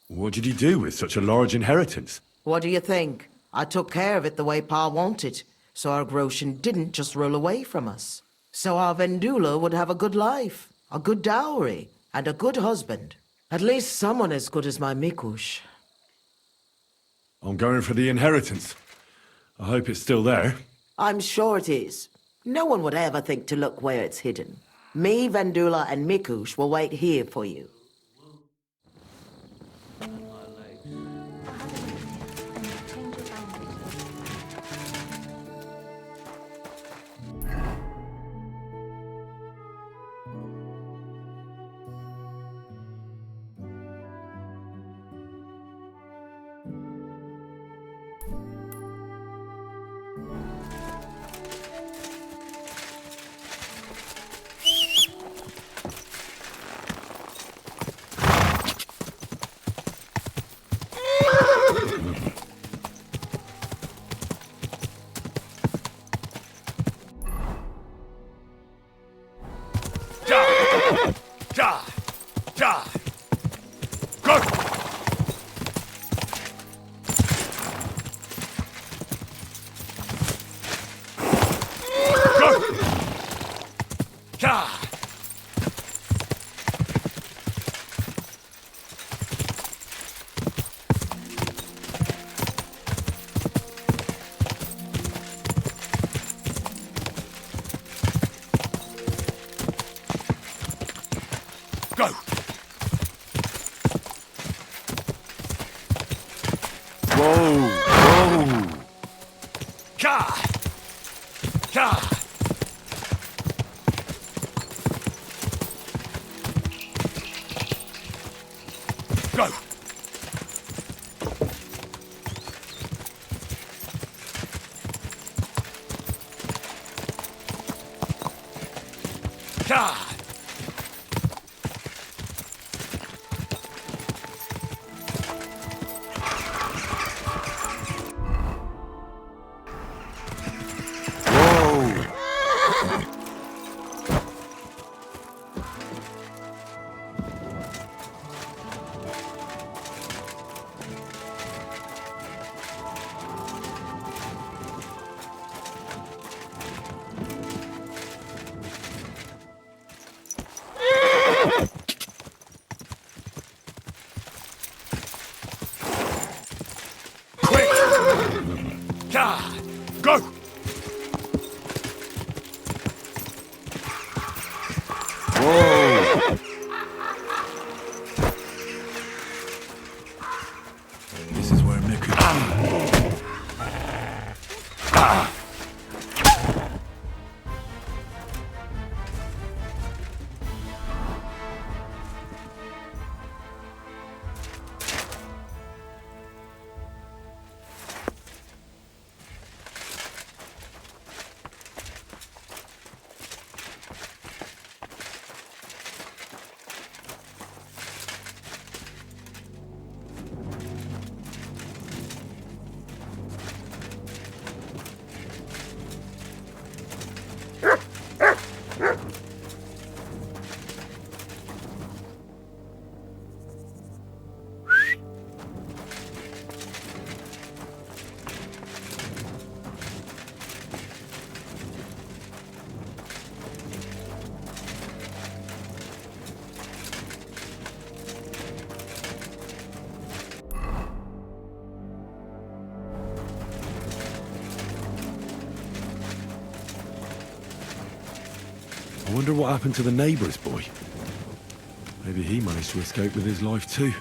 What did he do with such a large inheritance? What do you think? I took care of it the way Pa wanted, so our Groshen didn't just roll away from us. So our Vendula would have a good life, a good dowry, and a good husband. At least someone as good as my Mikush. I'm going for the inheritance. I hope it's still there. I'm sure it is. No one would ever think to look where it's hidden. Me, Vendula, and Mikush will wait here for you. Go! Go! Whoa! This is where Miku... I wonder what happened to the neighbour's boy. Maybe he managed to escape with his life too.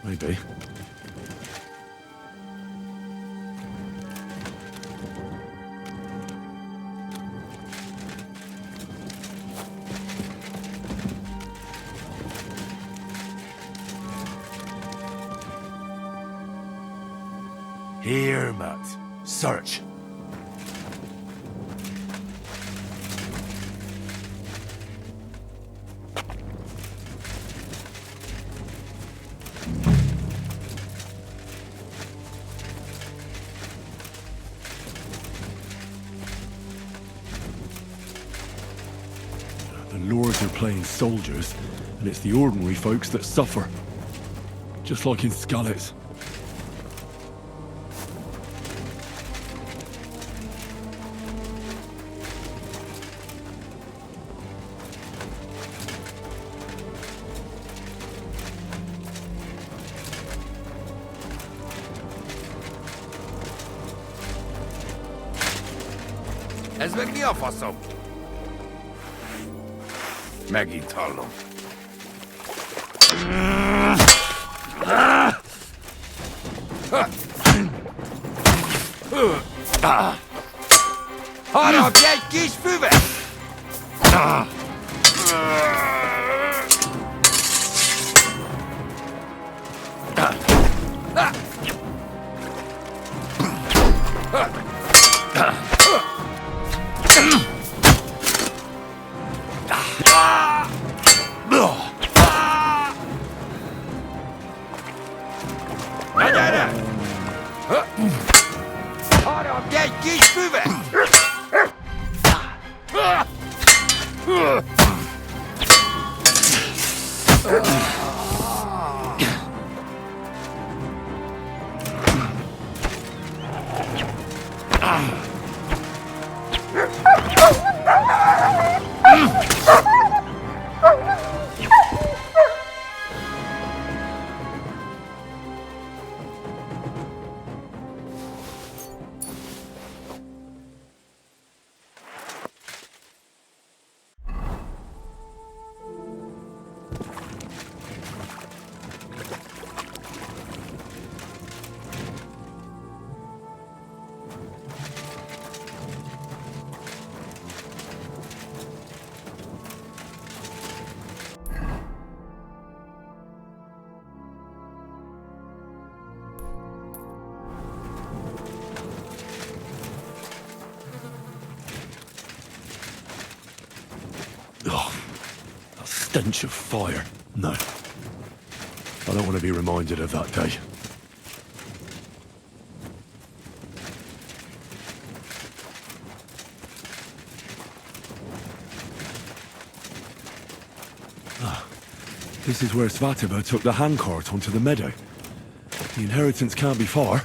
Maybe. Here, Matt. Search. The lords are playing soldiers, and it's the ordinary folks that suffer. Just like in Skalitz. Ez meg mi a faszom? Megint hallom. Harapj egy kis füvet! Na gyere! Harapj egy kis füvet! stench of fire. No. I don't want to be reminded of that day. This is where Svatova took the handcart onto the meadow. The inheritance can't be far.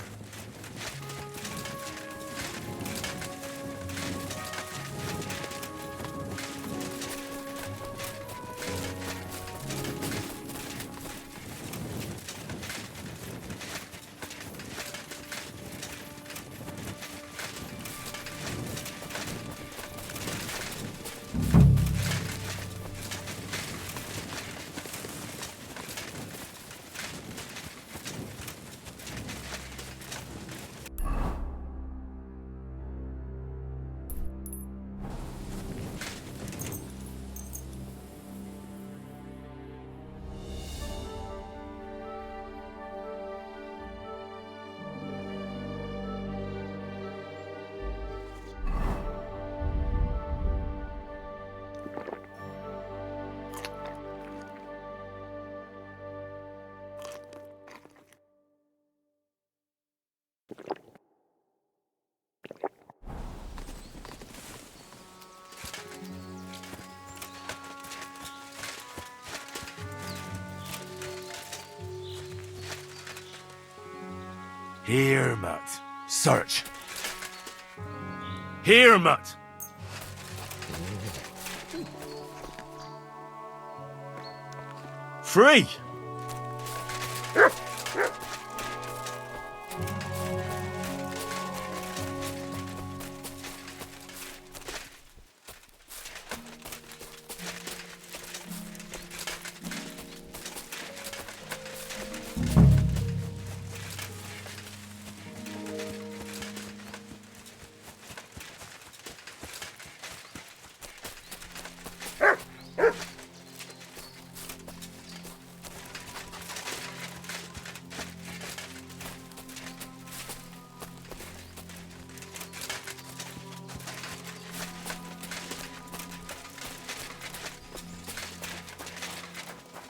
Here, Matt. Search. Here, Matt. Free.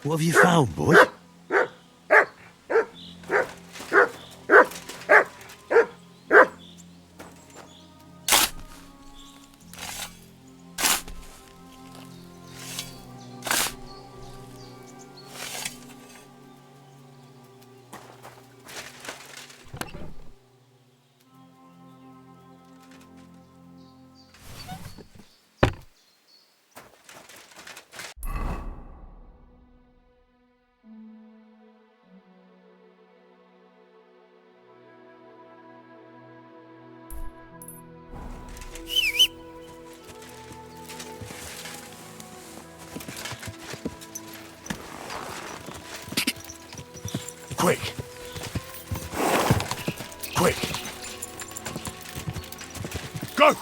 What have you found, boy? Quick! Quick! Go!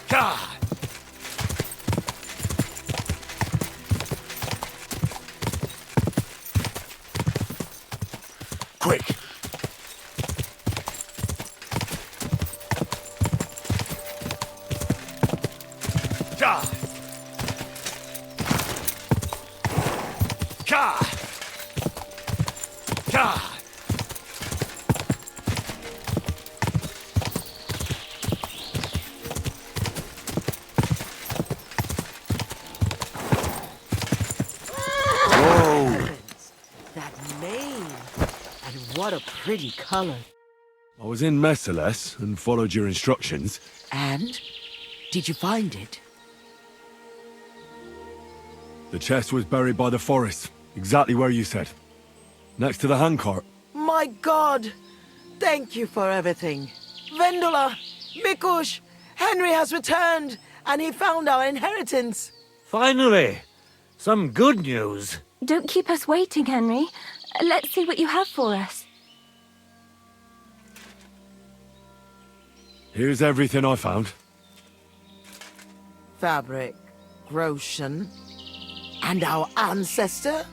God! Quick! God! God! God! What a pretty color. I was in Messalas and followed your instructions. And? Did you find it? The chest was buried by the forest, exactly where you said. Next to the handcart. My God! Thank you for everything. Vendula! Mikush! Henry has returned, and he found our inheritance. Finally! Some good news. Don't keep us waiting, Henry. Let's see what you have for us. Here's everything I found. Fabric, Groshen, and our ancestor?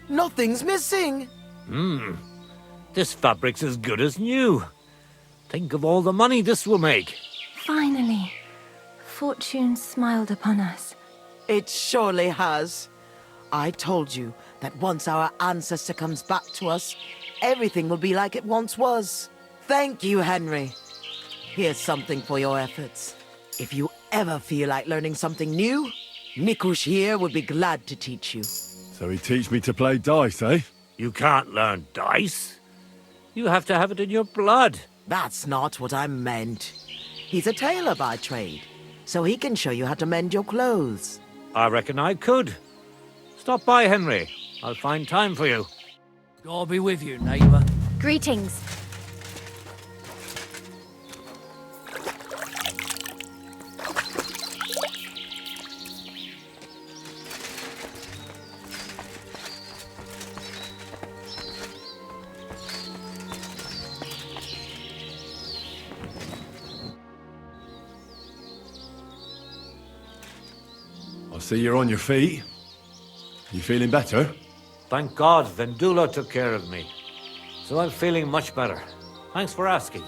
Nothing's missing. This fabric's as good as new. Think of all the money this will make. Finally, fortune smiled upon us. It surely has. I told you that once our ancestor comes back to us, everything will be like it once was. Thank you, Henry. Here's something for your efforts. If you ever feel like learning something new, Mikush here would be glad to teach you. So he teach me to play dice, eh? You can't learn dice. You have to have it in your blood. That's not what I meant. He's a tailor by trade, so he can show you how to mend your clothes. I reckon I could. Stop by, Henry. I'll find time for you. God be with you, neighbour. Greetings. I see you're on your feet. You feeling better? Thank God Vendula took care of me. So I'm feeling much better. Thanks for asking.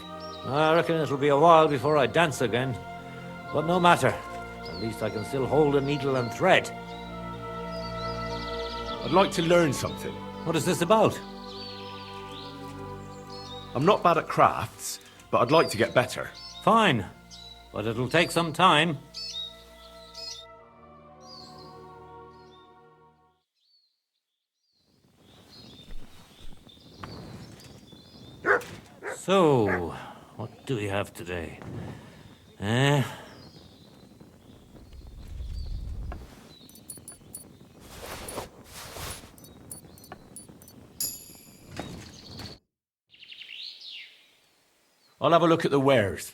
I reckon it'll be a while before I dance again. But no matter. At least I can still hold a needle and thread. I'd like to learn something. What is this about? I'm not bad at crafts, but I'd like to get better. Fine. But it'll take some time. So, what do we have today? I'll have a look at the wares.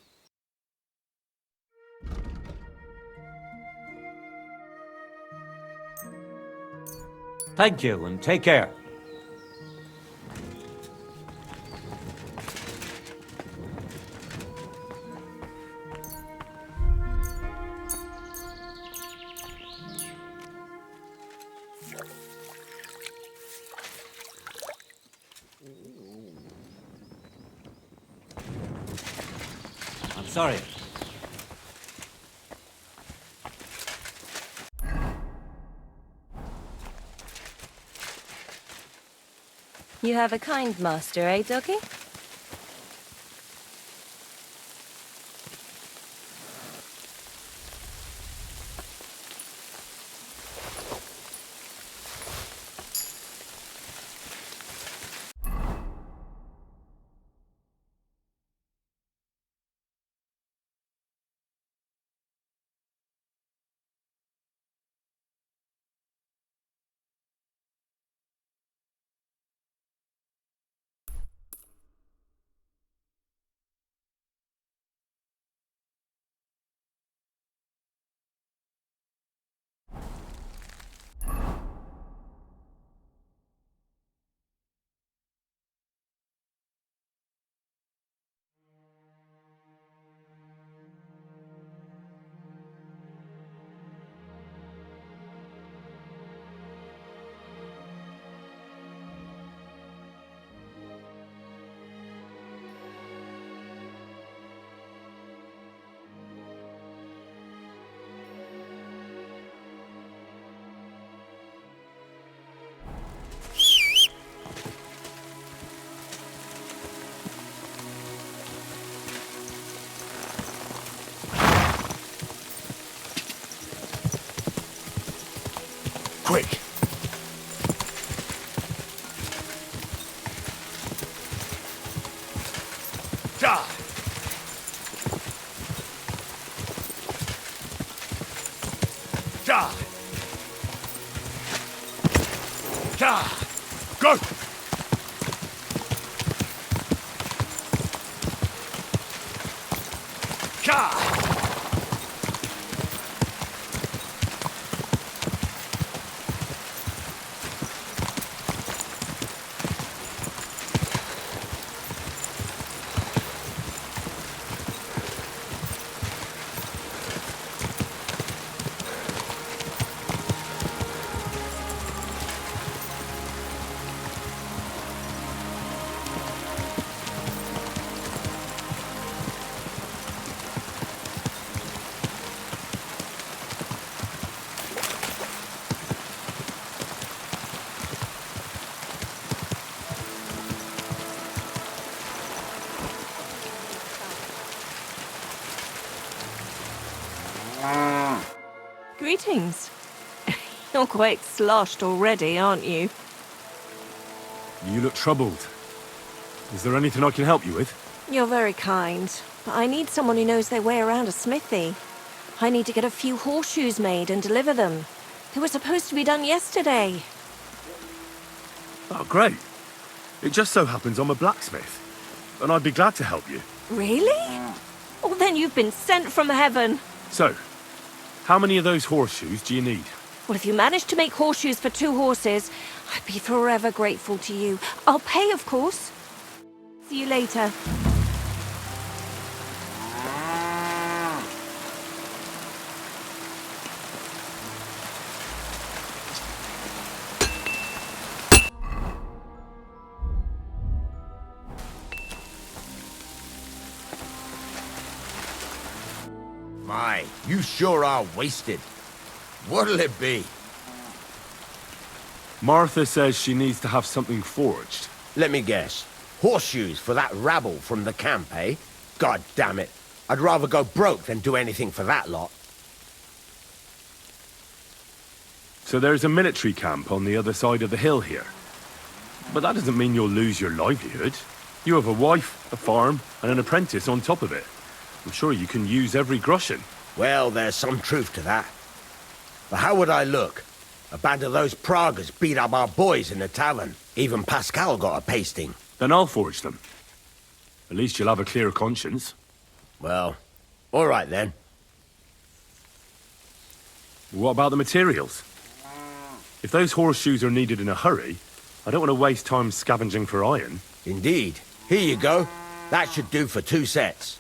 Thank you, and take care. Sorry. You have a kind master, eh, Doggy? Quick! Ja! Ja! Ja! Go! Ja! greetings. You're quite sloshed already, aren't you? You look troubled. Is there anything I can help you with? You're very kind, but I need someone who knows their way around a smithy. I need to get a few horseshoes made and deliver them. They were supposed to be done yesterday. Oh, great. It just so happens I'm a blacksmith, and I'd be glad to help you. Really? Oh, then you've been sent from heaven. So, how many of those horseshoes do you need? Well, if you manage to make horseshoes for 2 horses, I'd be forever grateful to you. I'll pay, of course. See you later. My, you sure are wasted. What'll it be? Martha says she needs to have something forged. Let me guess. Horseshoes for that rabble from the camp, eh? God damn it. I'd rather go broke than do anything for that lot. So there's a military camp on the other side of the hill here. But that doesn't mean you'll lose your livelihood. You have a wife, a farm, and an apprentice on top of it. I'm sure you can use every groschen. Well, there's some truth to that. But how would I look? A band of those Pragas beat up our boys in the tavern. Even Pascal got a pasting. Then I'll forge them. At least you'll have a clear conscience. Well, all right then. What about the materials? If those horseshoes are needed in a hurry, I don't want to waste time scavenging for iron. Indeed. Here you go. That should do for 2 sets.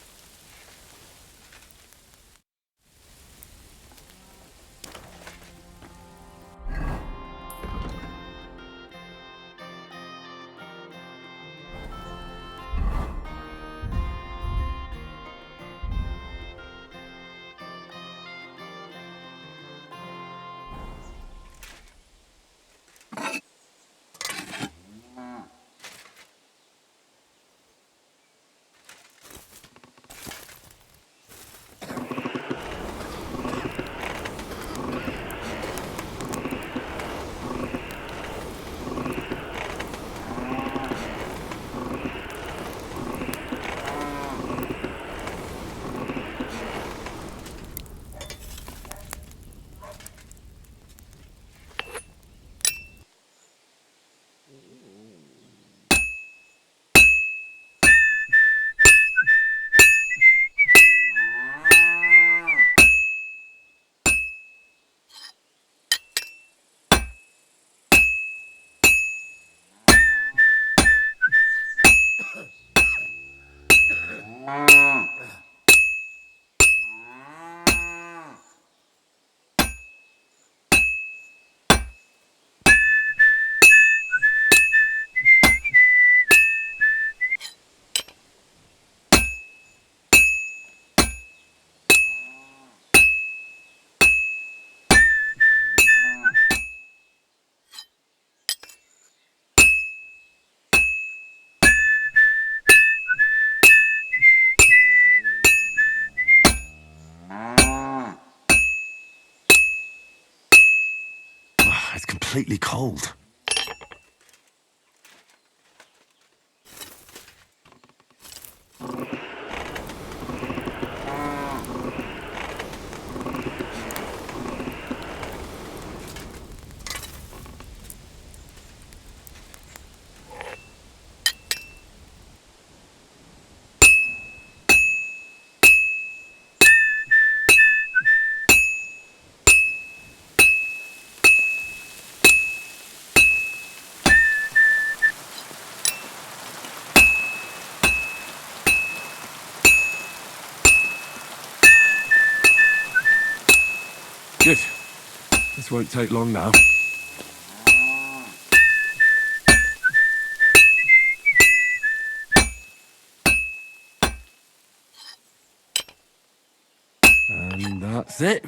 It's completely cold. Good. This won't take long now. And that's it.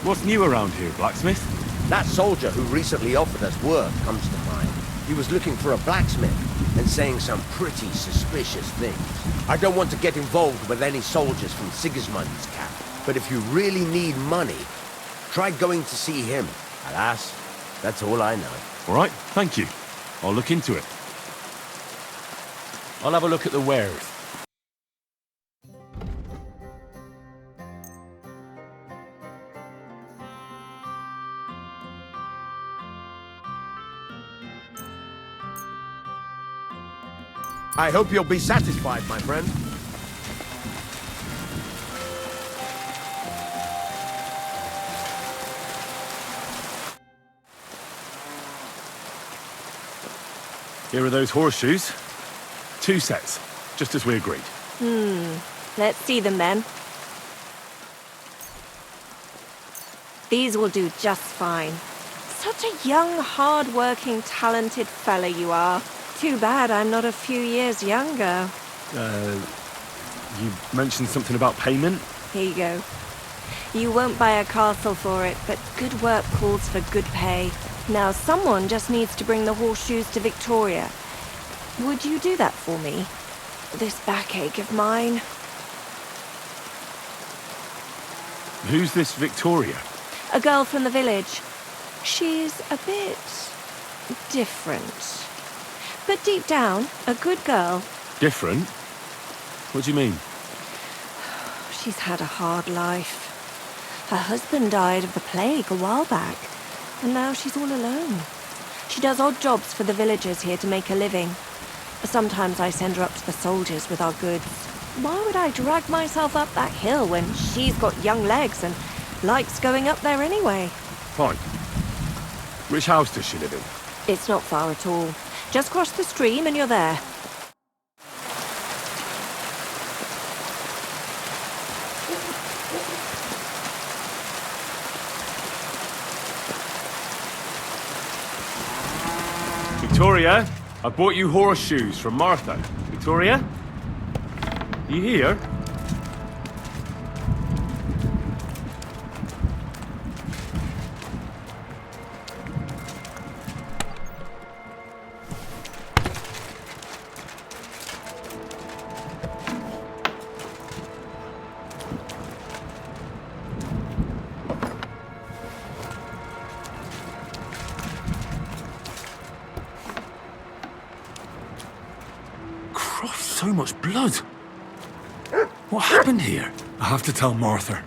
What's new around here, blacksmith? That soldier who recently offered us work comes to mind. He was looking for a blacksmith and saying some pretty suspicious things. I don't want to get involved with any soldiers from Sigismund's camp, but if you really need money, try going to see him. Alas, that's all I know. All right, thank you. I'll look into it. I'll have a look at the wares. I hope you'll be satisfied, my friend. Here are those horseshoes. 2 sets, just as we agreed. Let's see them then. These will do just fine. Such a young, hard-working, talented fella you are. Too bad I'm not a few years younger. You mentioned something about payment? Here you go. You won't buy a castle for it, but good work calls for good pay. Now, someone just needs to bring the horseshoes to Victoria. Would you do that for me? This backache of mine. Who's this Victoria? A girl from the village. She's a bit different. But deep down, a good girl. Different? What do you mean? She's had a hard life. Her husband died of the plague a while back, and now she's all alone. She does odd jobs for the villagers here to make a living. Sometimes I send her up to the soldiers with our goods. Why would I drag myself up that hill when she's got young legs and likes going up there anyway? Fine. Which house does she live in? It's not far at all. Just cross the stream and you're there. Victoria, I bought you horseshoes from Martha. Victoria? You here? So much blood. What happened here? I have to tell Martha.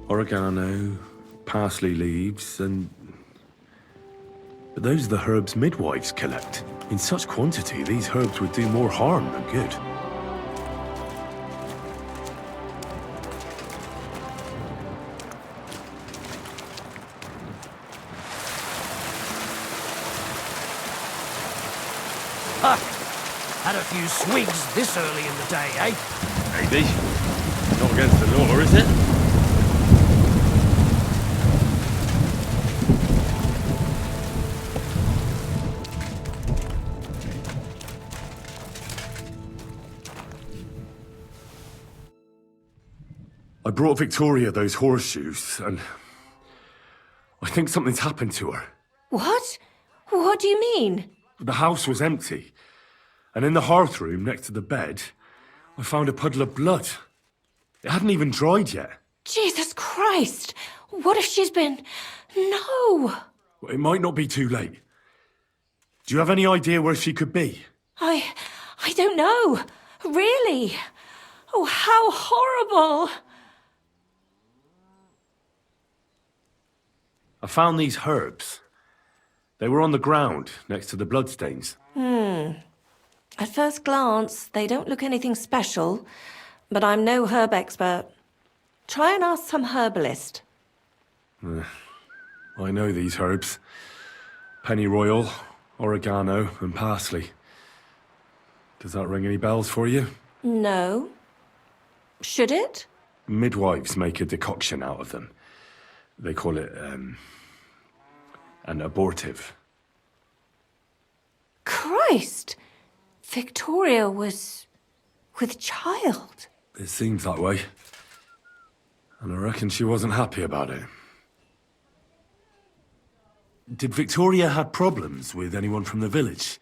Oregano, parsley leaves, and... But those are the herbs midwives collect. In such quantity, these herbs would do more harm than good. Had a few swigs this early in the day, eh? Maybe. Not against the law, is it? I brought Victoria those horseshoes, and I think something's happened to her. What? What do you mean? The house was empty, and in the hearth room next to the bed, I found a puddle of blood. It hadn't even dried yet. Jesus Christ! What if she's been... No! Well, it might not be too late. Do you have any idea where she could be? I don't know. Really. Oh, how horrible! I found these herbs. They were on the ground next to the bloodstains. At first glance, they don't look anything special, but I'm no herb expert. Try and ask some herbalist. I know these herbs. Pennyroyal, oregano, and parsley. Does that ring any bells for you? No. Should it? Midwives make a decoction out of them. They call it, an abortive. Christ! Victoria was with child. It seems that way. And I reckon she wasn't happy about it. Did Victoria have problems with anyone from the village?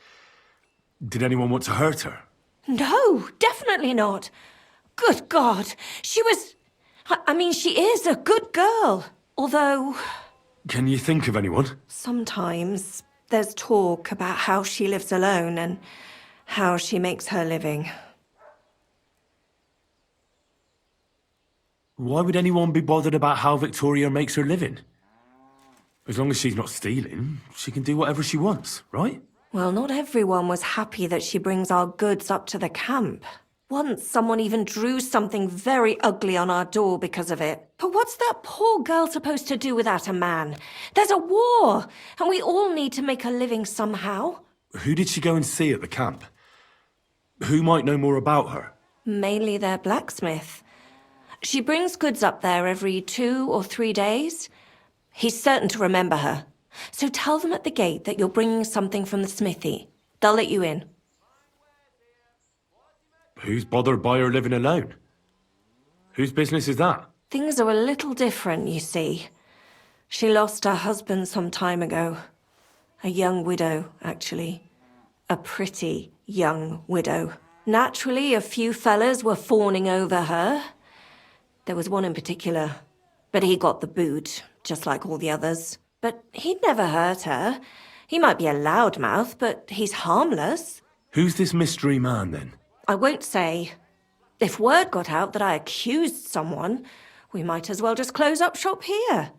Did anyone want to hurt her? No, definitely not. Good God, she was... I mean, she is a good girl. Although... Can you think of anyone? Sometimes there's talk about how she lives alone and how she makes her living. Why would anyone be bothered about how Victoria makes her living? As long as she's not stealing, she can do whatever she wants, right? Well, not everyone was happy that she brings our goods up to the camp. Once someone even drew something very ugly on our door because of it. But what's that poor girl supposed to do without a man? There's a war, and we all need to make a living somehow. Who did she go and see at the camp? Who might know more about her? Mainly their blacksmith. She brings goods up there every 2 or 3 days. He's certain to remember her. So tell them at the gate that you're bringing something from the smithy. They'll let you in. Who's bothered by her living alone? Whose business is that? Things are a little different, you see. She lost her husband some time ago. A young widow, actually. A pretty young widow. Naturally, a few fellas were fawning over her. There was one in particular, but he got the boot, just like all the others. But he'd never hurt her. He might be a loudmouth, but he's harmless. Who's this mystery man, then? I won't say. If word got out that I accused someone, we might as well just close up shop here.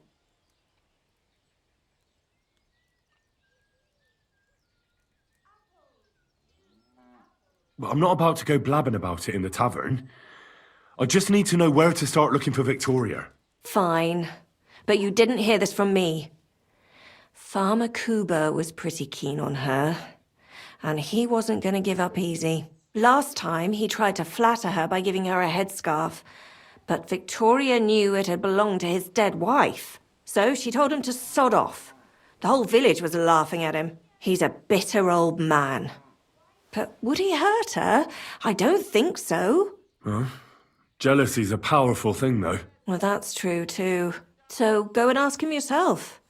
Well, I'm not about to go blabbing about it in the tavern. I just need to know where to start looking for Victoria. Fine. But you didn't hear this from me. Farmer Kuba was pretty keen on her. And he wasn't going to give up easy. Last time, he tried to flatter her by giving her a headscarf. But Victoria knew it had belonged to his dead wife. So she told him to sod off. The whole village was laughing at him. He's a bitter old man. But would he hurt her? I don't think so. Huh? Jealousy's a powerful thing, though. Well, that's true, too. So go and ask him yourself.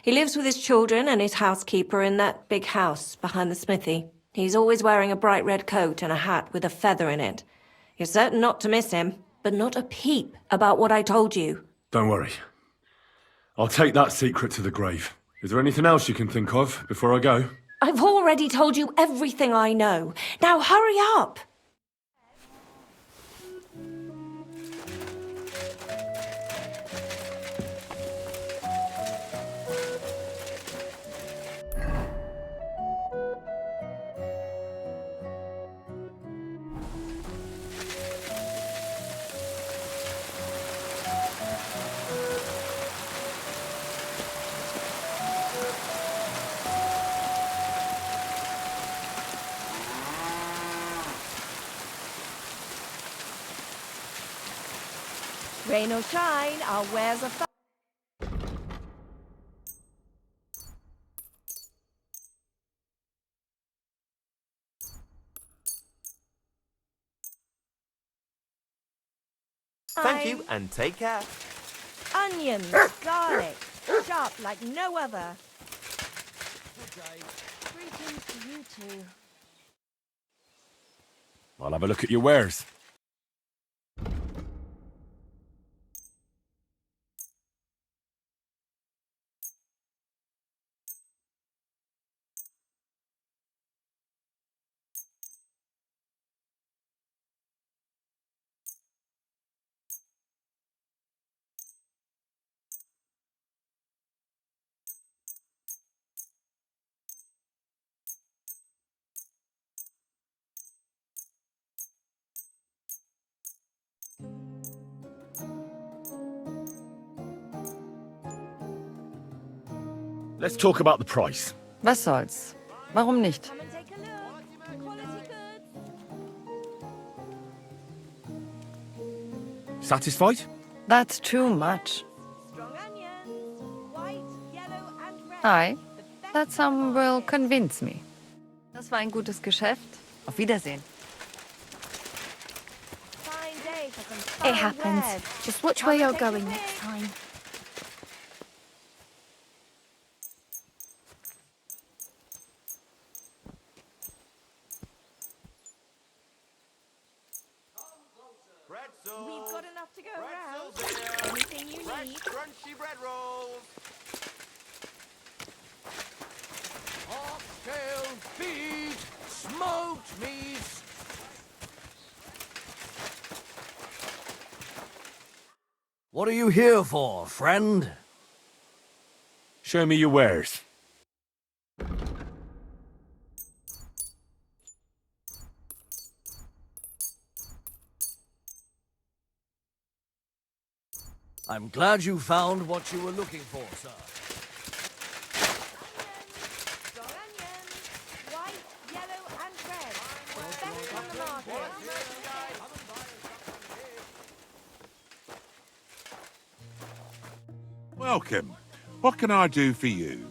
He lives with his children and his housekeeper in that big house behind the smithy. He's always wearing a bright red coat and a hat with a feather in it. You're certain not to miss him, but not a peep about what I told you. Don't worry. I'll take that secret to the grave. Is there anything else you can think of before I go? I've already told you everything I know. Now hurry up! Rain or shine, our wares are fine. Thank you, and take care. Onions, garlic, sharp like no other. Greetings to you two. I'll have a look at your wares. Let's talk about the price. Was soll's? Warum nicht? Satisfied? That's too much. Hi. That sum will convince me. Das war ein gutes Geschäft. Auf Wiedersehen. It happens. Just watch where you're going next time. We've got enough to go around. Anything you need. Crunchy bread rolls. Oxtail feet, smoked meats. What are you here for, friend? Show me your wares. I'm glad you found what you were looking for, sir. White, yellow, and red. What's best on the market? Welcome. What can I do for you?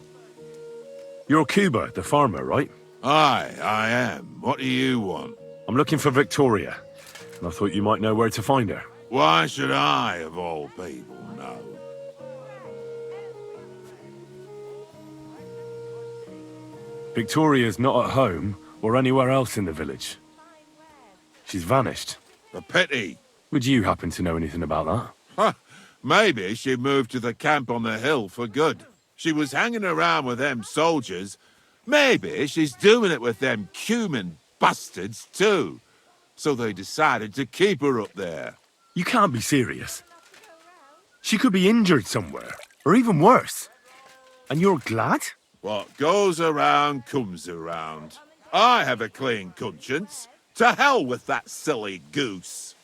You're Cuba, the farmer, right? Aye, I am. What do you want? I'm looking for Victoria, and I thought you might know where to find her. Why should I, of all people, know? Victoria's not at home or anywhere else in the village. She's vanished. A pity. Would you happen to know anything about that? Huh. Maybe she moved to the camp on the hill for good. She was hanging around with them soldiers. Maybe she's doing it with them cumin bastards too. So they decided to keep her up there. You can't be serious. She could be injured somewhere, or even worse. And you're glad? What goes around comes around. I have a clean conscience. To hell with that silly goose.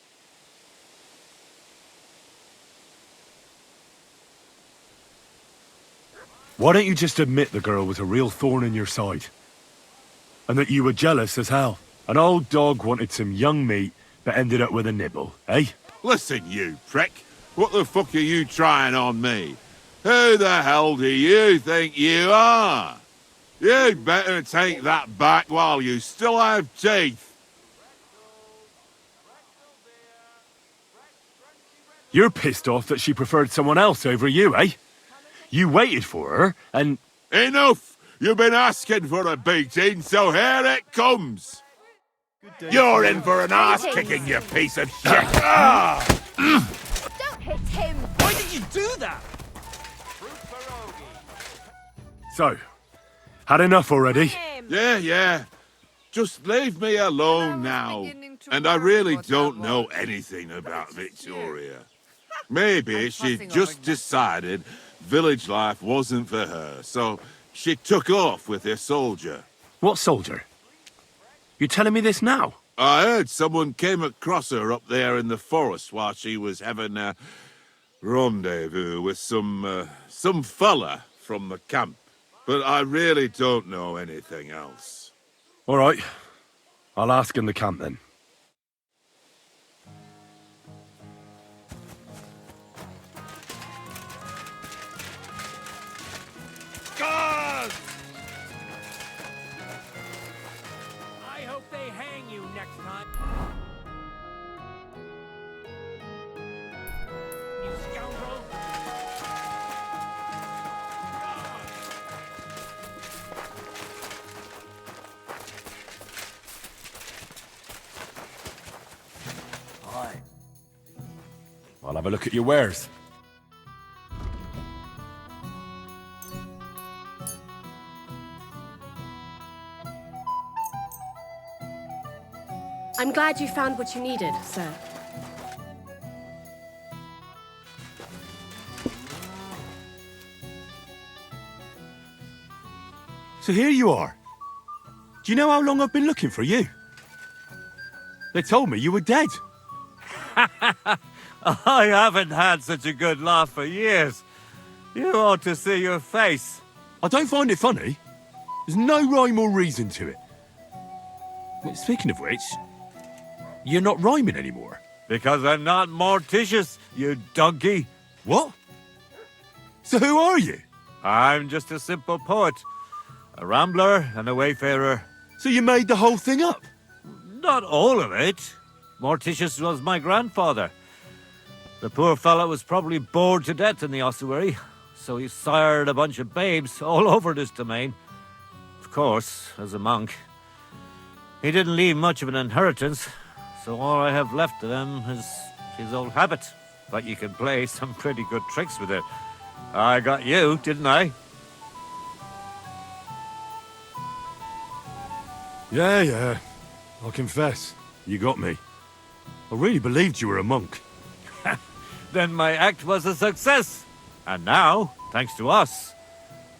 Why don't you just admit the girl was a real thorn in your side? And that you were jealous as hell. An old dog wanted some young meat, but ended up with a nibble, eh? Listen, you prick. What the fuck are you trying on me? Who the hell do you think you are? You'd better take that back while you still have teeth. You're pissed off that she preferred someone else over you, eh? You waited for her, and... Enough! You've been asking for a beating, so here it comes! You're in for an ass-kicking, you piece of shit! Don't hit him! Why did you do that? So, had enough already? Yeah. Just leave me alone now. And I really don't know anything about Victoria. Maybe she just decided village life wasn't for her, so she took off with her soldier. What soldier? You're telling me this now? I heard someone came across her up there in the forest while she was having a rendezvous with some fella from the camp. But I really don't know anything else. All right. I'll ask in the camp then. God! I hope they hang you next time. You scoundrel! Aye. I'll have a look at your wares. I'm glad you found what you needed, sir. So here you are. Do you know how long I've been looking for you? They told me you were dead. I haven't had such a good laugh for years. You ought to see your face. I don't find it funny. There's no rhyme or reason to it. Well, speaking of which, you're not rhyming anymore. Because I'm not morticious, you donkey. What? So who are you? I'm just a simple poet. A rambler and a wayfarer. So you made the whole thing up? Not all of it. Morticius was my grandfather. The poor fellow was probably bored to death in the ossuary, so he sired a bunch of babes all over this domain. Of course, as a monk. He didn't leave much of an inheritance, so all I have left of him is his old habit. But you can play some pretty good tricks with it. I got you, didn't I? Yeah. I'll confess, you got me. I really believed you were a monk. Then my act was a success. And now, thanks to us,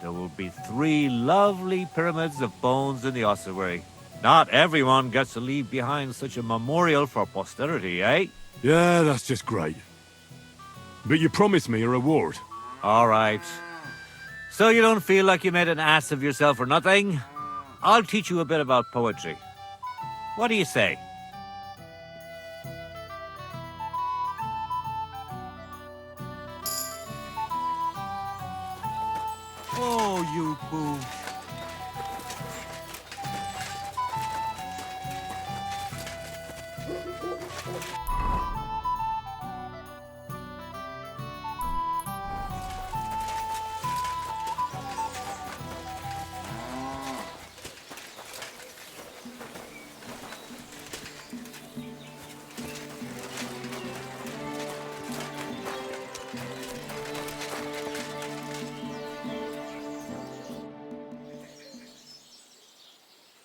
there will be 3 lovely pyramids of bones in the ossuary. Not everyone gets to leave behind such a memorial for posterity, eh? Yeah, that's just great. But you promised me a reward. All right. So you don't feel like you made an ass of yourself for nothing? I'll teach you a bit about poetry. What do you say? Oh, you boo.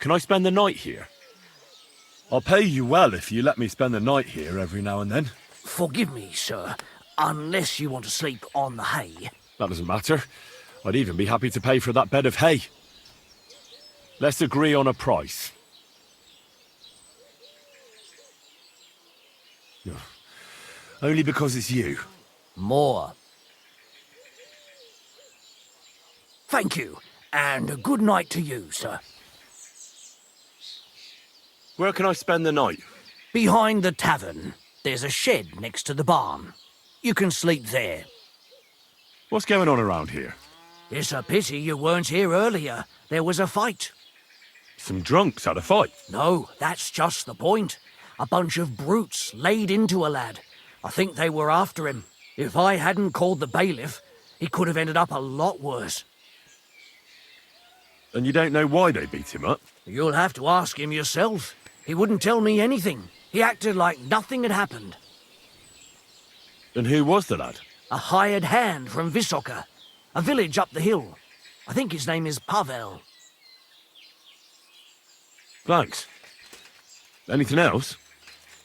Can I spend the night here? I'll pay you well if you let me spend the night here every now and then. Forgive me, sir, unless you want to sleep on the hay. That doesn't matter. I'd even be happy to pay for that bed of hay. Let's agree on a price. Only because it's you. More. Thank you, and a good night to you, sir. Where can I spend the night? Behind the tavern. There's a shed next to the barn. You can sleep there. What's going on around here? It's a pity you weren't here earlier. There was a fight. Some drunks had a fight? No, that's just the point. A bunch of brutes laid into a lad. I think they were after him. If I hadn't called the bailiff, he could have ended up a lot worse. And you don't know why they beat him up? You'll have to ask him yourself. He wouldn't tell me anything. He acted like nothing had happened. And who was the lad? A hired hand from Vysoka, a village up the hill. I think his name is Pavel. Thanks. Anything else?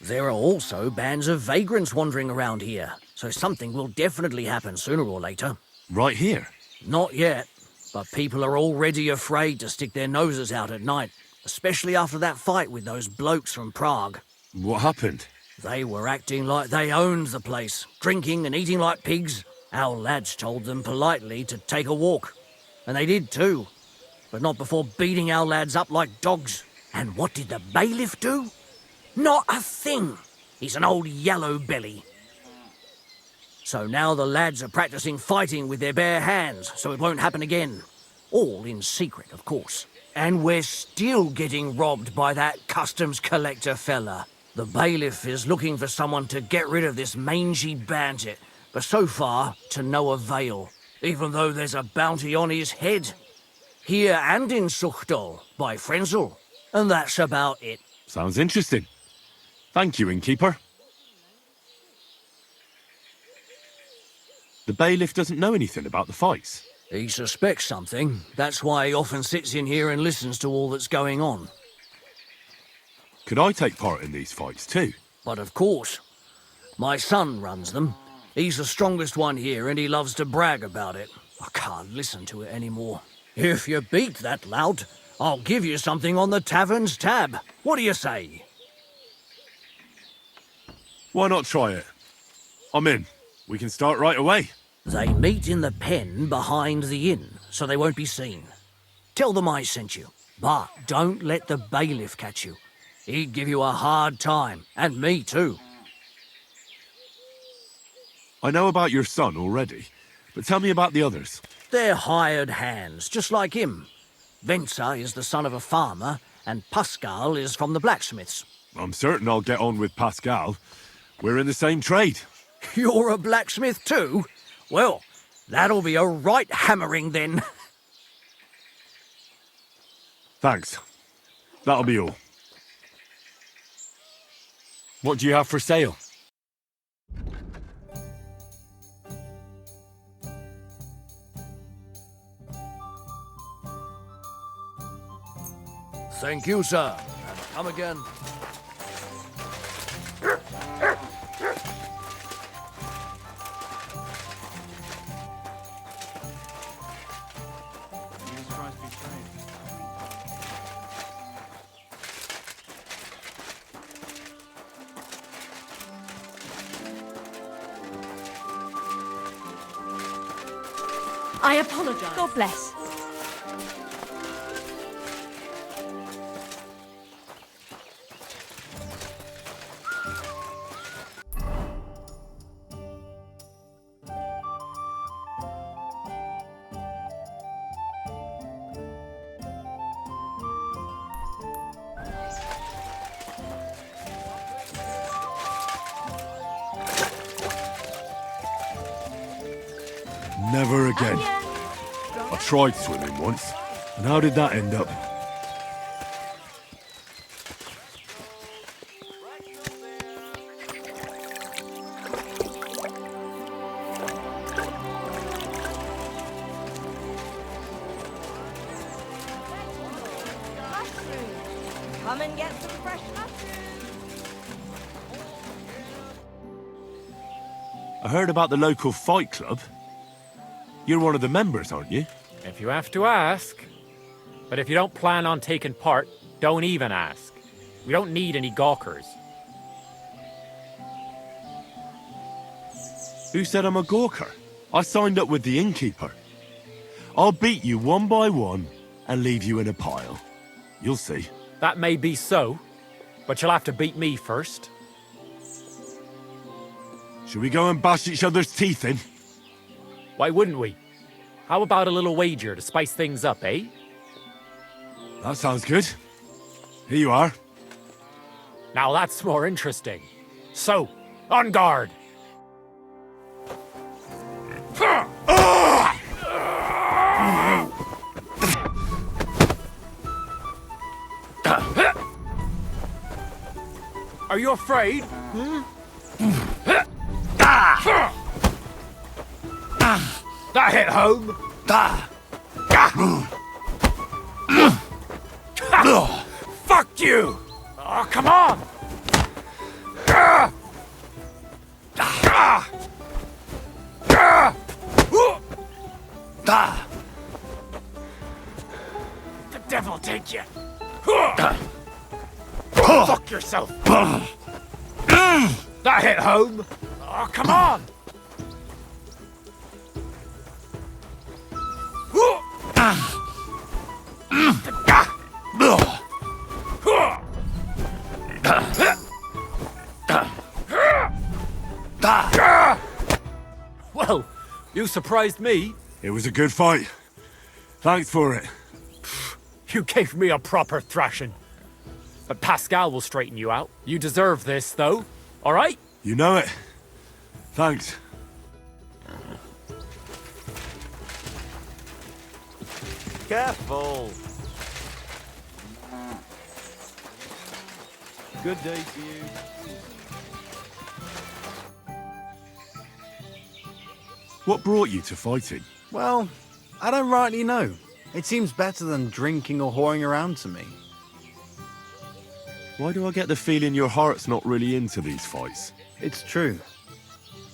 There are also bands of vagrants wandering around here, so something will definitely happen sooner or later. Right here? Not yet, but people are already afraid to stick their noses out at night, especially after that fight with those blokes from Prague. What happened? They were acting like they owned the place, drinking and eating like pigs. Our lads told them politely to take a walk, and they did too, but not before beating our lads up like dogs. And what did the bailiff do? Not a thing. He's an old yellow belly. So now the lads are practicing fighting with their bare hands, so it won't happen again. All in secret, of course. And we're still getting robbed by that customs collector fella. The bailiff is looking for someone to get rid of this mangy bandit, but so far, to no avail, even though there's a bounty on his head. Here and in Suchdol, by Frenzel. And that's about it. Sounds interesting. Thank you, innkeeper. The bailiff doesn't know anything about the fights. He suspects something. That's why he often sits in here and listens to all that's going on. Could I take part in these fights too? But of course. My son runs them. He's the strongest one here and he loves to brag about it. I can't listen to it anymore. If you beat that lout, I'll give you something on the tavern's tab. What do you say? Why not try it? I'm in. We can start right away. They meet in the pen behind the inn, so they won't be seen. Tell them I sent you, but don't let the bailiff catch you. He'd give you a hard time, and me too. I know about your son already, but tell me about the others. They're hired hands, just like him. Venza is the son of a farmer, and Pascal is from the blacksmiths. I'm certain I'll get on with Pascal. We're in the same trade. You're a blacksmith too? Well, that'll be a right hammering then. Thanks. That'll be all. What do you have for sale? Thank you, sir. And come again. I apologize. God bless. Never again. I tried swimming once, and how did that end up? Come and get some fresh mushrooms. I heard about the local fight club. You're one of the members, aren't you? If you have to ask. But if you don't plan on taking part, don't even ask. We don't need any gawkers. Who said I'm a gawker? I signed up with the innkeeper. I'll beat you one by one and leave you in a pile. You'll see. That may be so, but you'll have to beat me first. Should we go and bash each other's teeth in? Why wouldn't we? How about a little wager to spice things up, eh? That sounds good. Here you are. Now that's more interesting. So, on guard! Are you afraid? That hit home. Fuck you! Oh, come on! The devil take you! Fuck yourself! That hit home! Oh, come on! Well, you surprised me. It was a good fight. Thanks for it. You gave me a proper thrashing. But Pascal will straighten you out. You deserve this, though. All right? You know it. Thanks. Careful. Good day to you. What brought you to fighting? Well, I don't rightly know. It seems better than drinking or whoring around to me. Why do I get the feeling your heart's not really into these fights? It's true.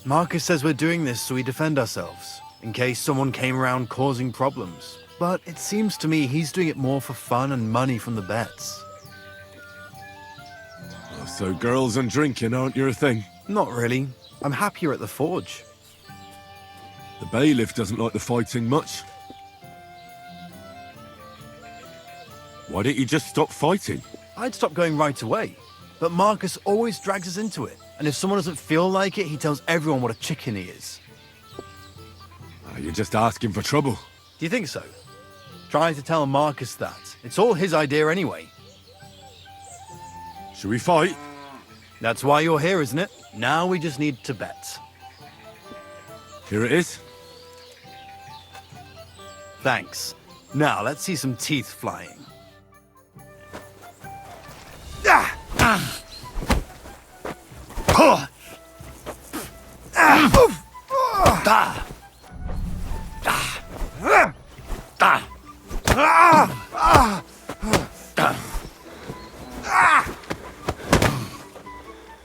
Marcus says we're doing this so we defend ourselves, in case someone came around causing problems. But it seems to me he's doing it more for fun and money from the bets. Oh, so girls and drinking aren't your thing? Not really. I'm happier at the forge. The bailiff doesn't like the fighting much. Why don't you just stop fighting? I'd stop going right away. But Marcus always drags us into it. And if someone doesn't feel like it, he tells everyone what a chicken he is. You're just asking for trouble. Do you think so? Try to tell Marcus that. It's all his idea anyway. Should we fight? That's why you're here, isn't it? Now we just need to bet. Here it is. Thanks. Now let's see some teeth flying.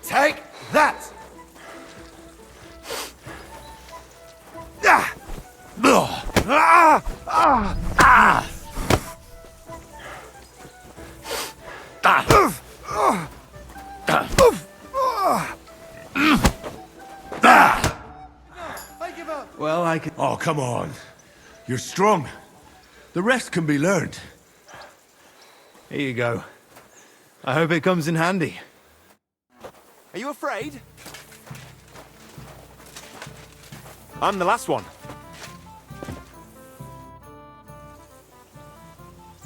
Take that! Well, I can... Oh, come on. You're strong. The rest can be learned. Here you go. I hope it comes in handy. Are you afraid? I'm the last one.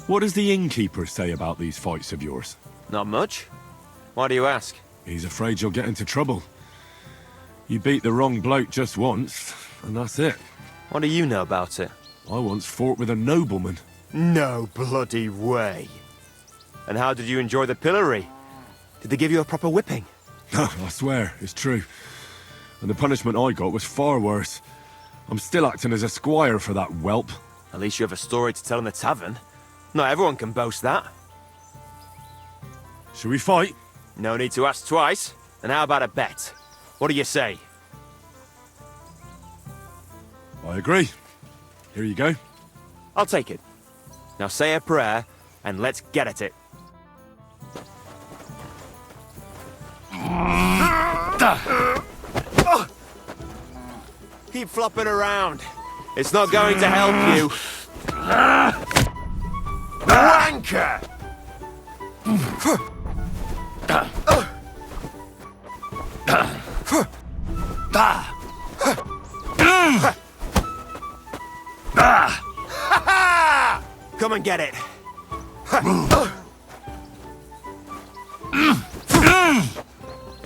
What does the innkeeper say about these fights of yours? Not much. Why do you ask? He's afraid you'll get into trouble. You beat the wrong bloke just once, and that's it. What do you know about it? I once fought with a nobleman. No bloody way. And how did you enjoy the pillory? Did they give you a proper whipping? I swear, it's true. And the punishment I got was far worse. I'm still acting as a squire for that whelp. At least you have a story to tell in the tavern. Not everyone can boast that. Shall we fight? No need to ask twice. And how about a bet? What do you say? I agree. Here you go. I'll take it. Now say a prayer, and let's get at it. Keep flopping around. It's not going to help you. Wanker! Come and get it.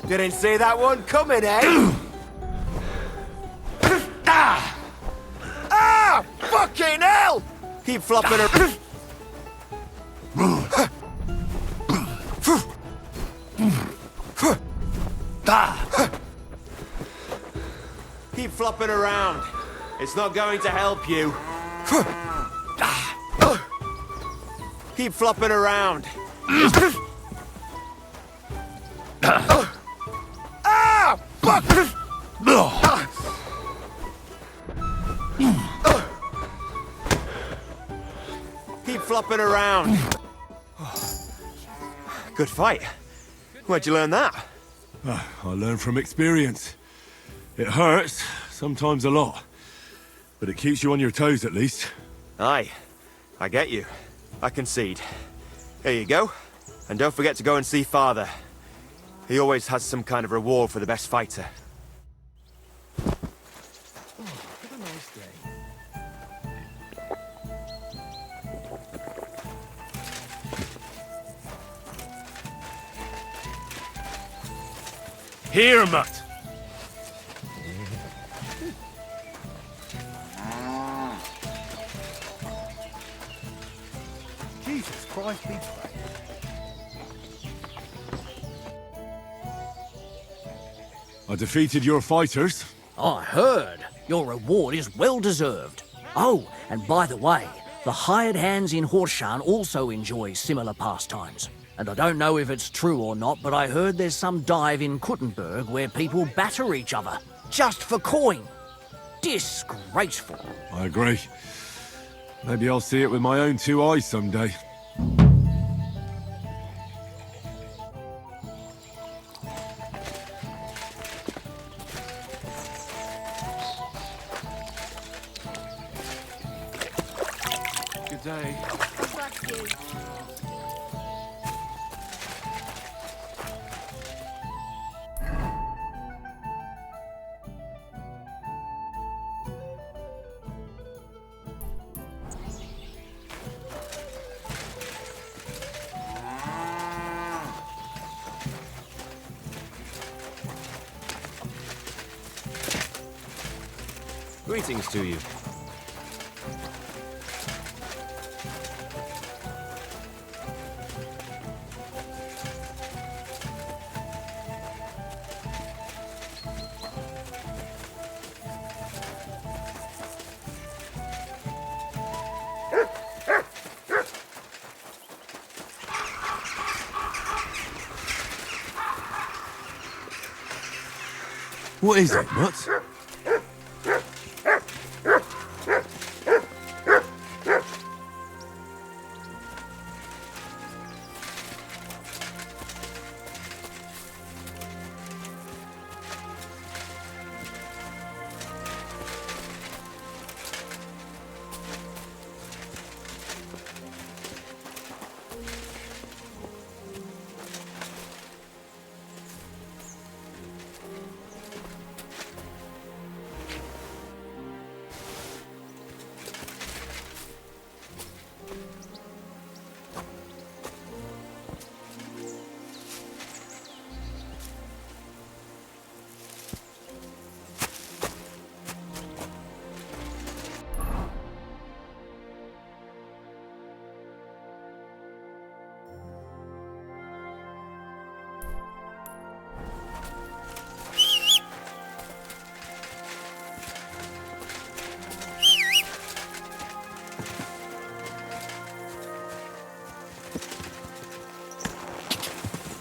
Didn't see that one coming, eh? Ah! Fucking hell! Keep flopping around. Keep flopping around. It's not going to help you. Keep flopping around. Ah! Fuck! Keep flopping around. Good fight. Where'd you learn that? I learned from experience. It hurts, sometimes a lot. But it keeps you on your toes at least. Aye, I get you. I concede. Here you go. And don't forget to go and see Father. He always has some kind of reward for the best fighter. Here, Mutt. Jesus Christ, be praised. I defeated your fighters. I heard. Your reward is well deserved. Oh, and by the way, the hired hands in Horshan also enjoy similar pastimes. And I don't know if it's true or not, but I heard there's some dive in Kuttenberg where people batter each other, just for coin. Disgraceful. I agree. Maybe I'll see it with my own two eyes someday. Good day. Greetings to you. What is it, Nuts?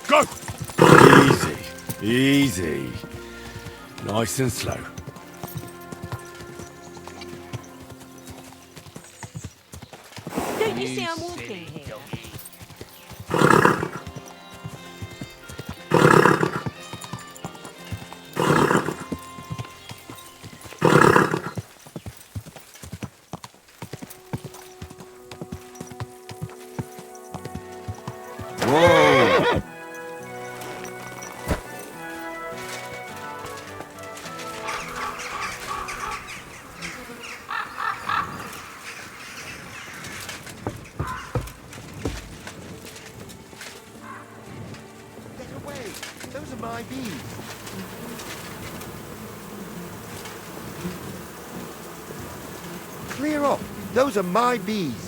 Go! Easy, easy. Nice and slow. Don't you see I'm walking here? Whoa! Get away! Those are my bees. Clear off! Those are my bees.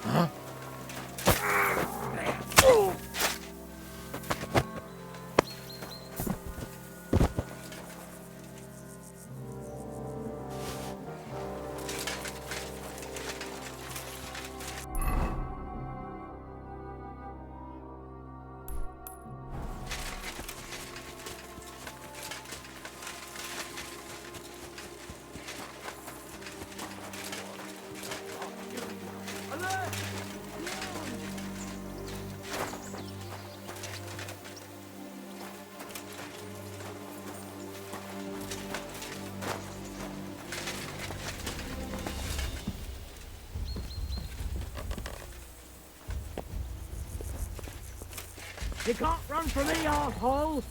Huh? You can't run from me, arsehole!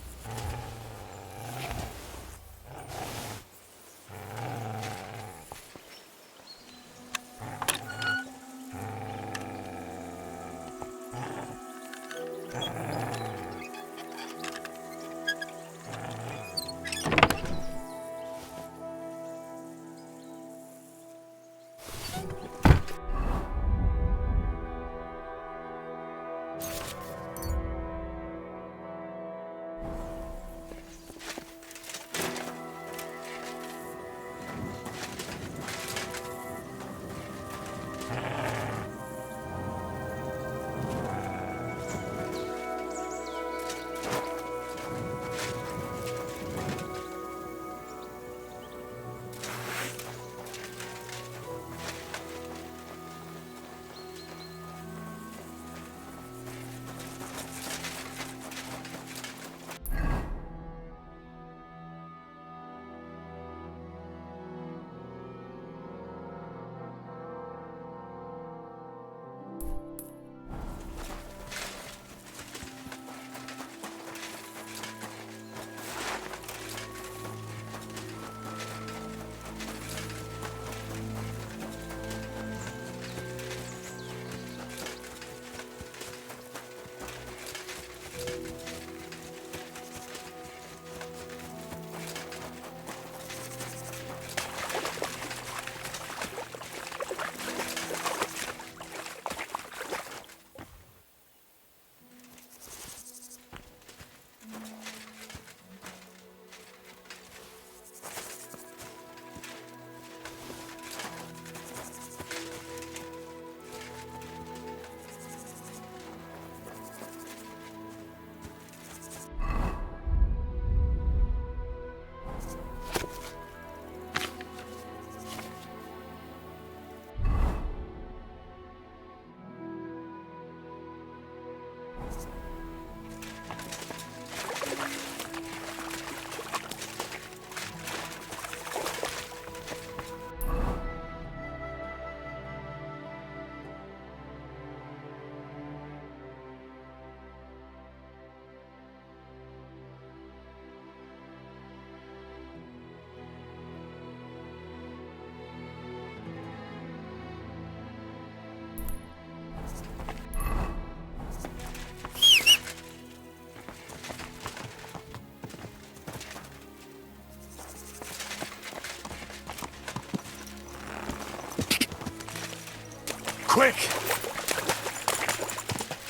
Quick!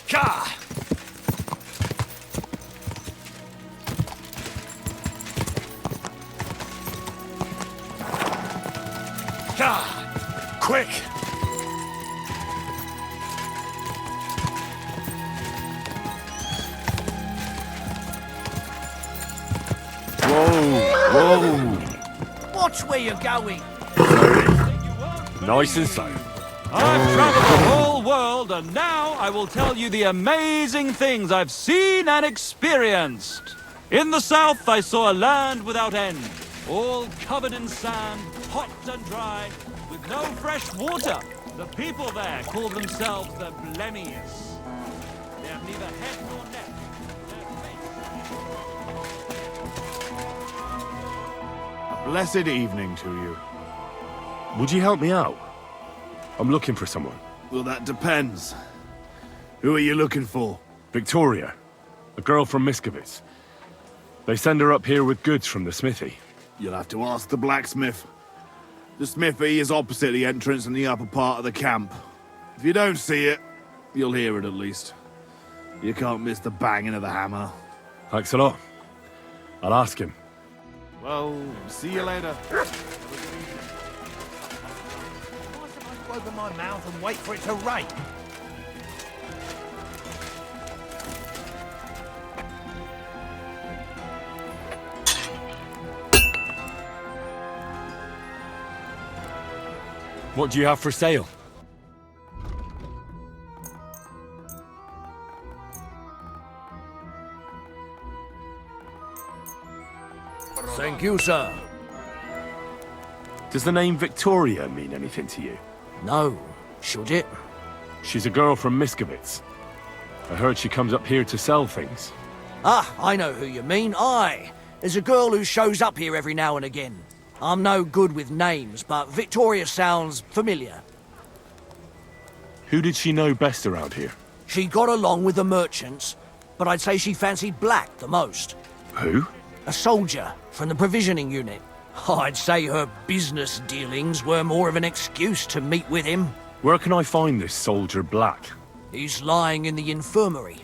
Ka! Ka! Quick! Whoa! Watch where you're going. Nice and slow. I've traveled the whole world, and now I will tell you the amazing things I've seen and experienced. In the south, I saw a land without end, all covered in sand, hot and dry, with no fresh water. The people there call themselves the Blemius. They have neither head nor neck. Blessed evening to you. Would you help me out? I'm looking for someone. Well, that depends. Who are you looking for? Victoria, a girl from Miskovitz. They send her up here with goods from the smithy. You'll have to ask the blacksmith. The smithy is opposite the entrance in the upper part of the camp. If you don't see it, you'll hear it at least. You can't miss the banging of the hammer. Thanks a lot. I'll ask him. Well, see you later. Open my mouth and wait for it to rain. What do you have for sale? Thank you, sir. Does the name Victoria mean anything to you? No. Should it? She's a girl from Miskovitz. I heard she comes up here to sell things. Ah, I know who you mean. Aye. There's a girl who shows up here every now and again. I'm no good with names, but Victoria sounds familiar. Who did she know best around here? She got along with the merchants, but I'd say she fancied Black the most. Who? A soldier from the provisioning unit. I'd say her business dealings were more of an excuse to meet with him. Where can I find this soldier Black? He's lying in the infirmary.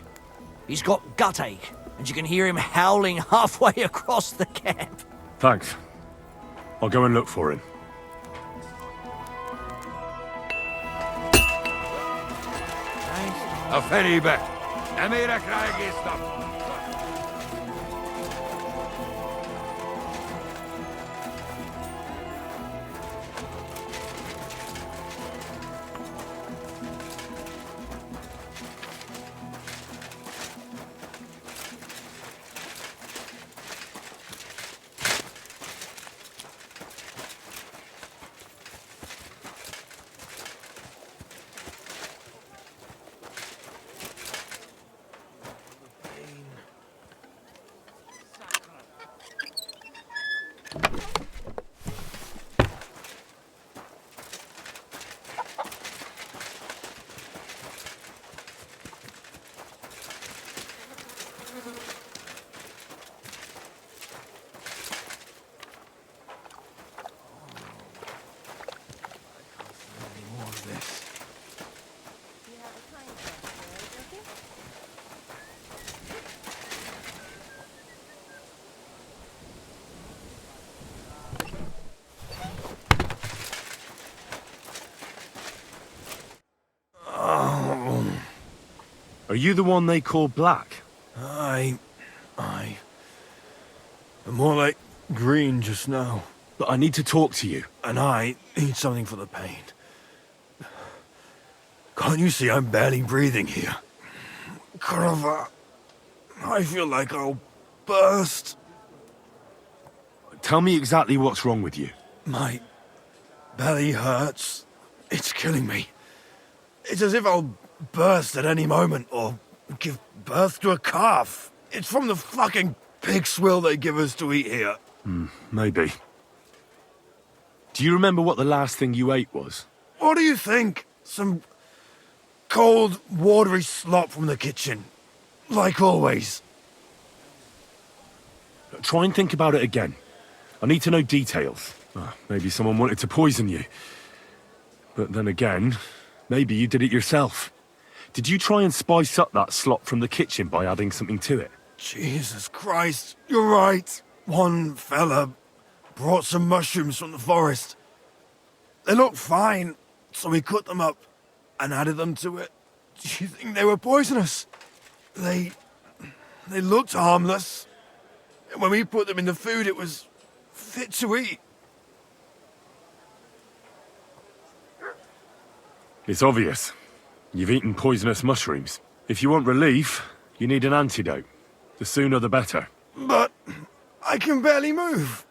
He's got gut ache, and you can hear him howling halfway across the camp. Thanks. I'll go and look for him. A ferry back. Amira Kragistop. Are you the one they call Black? I'm more like green just now. But I need to talk to you. And I need something for the pain. Can't you see I'm barely breathing here? Kurva, I feel like I'll burst. Tell me exactly what's wrong with you. My belly hurts. It's killing me. It's as if I'll burst at any moment, or give birth to a calf. It's from the fucking pig swill they give us to eat here. Maybe. Do you remember what the last thing you ate was? What do you think? Some cold, watery slop from the kitchen. Like always. Try and think about it again. I need to know details. Maybe someone wanted to poison you. But then again, maybe you did it yourself. Did you try and spice up that slop from the kitchen by adding something to it? Jesus Christ, you're right. One fella brought some mushrooms from the forest. They looked fine, so we cut them up and added them to it. Do you think they were poisonous? They looked harmless. And when we put them in the food, it was fit to eat. It's obvious. You've eaten poisonous mushrooms. If you want relief, you need an antidote. The sooner the better. But I can barely move.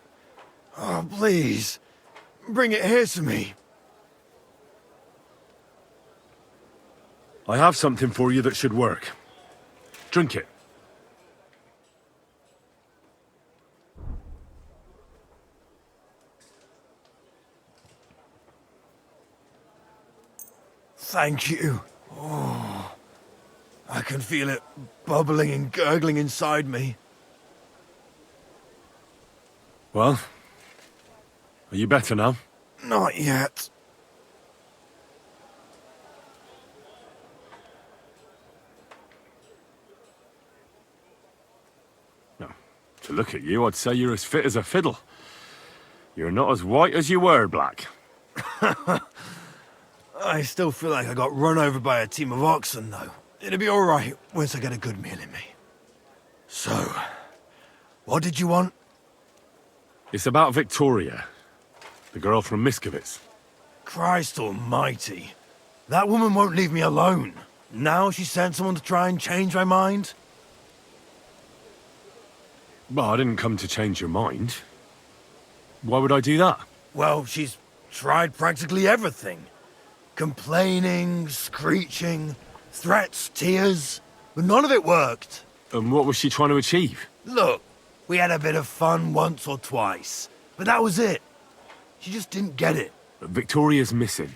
Oh, please. Bring it here to me. I have something for you that should work. Drink it. Thank you. Oh, I can feel it bubbling and gurgling inside me. Well, are you better now? Not yet. No. To look at you, I'd say you're as fit as a fiddle. You're not as white as you were, Black. I still feel like I got run over by a team of oxen, though. It'll be all right once I get a good meal in me. So, what did you want? It's about Victoria, the girl from Miskovitz. Christ almighty. That woman won't leave me alone. Now she sent someone to try and change my mind? Well, I didn't come to change your mind. Why would I do that? Well, she's tried practically everything. Complaining, screeching, threats, tears, but none of it worked. And what was she trying to achieve? Look, we had a bit of fun once or twice, but that was it. She just didn't get it. But Victoria's missing.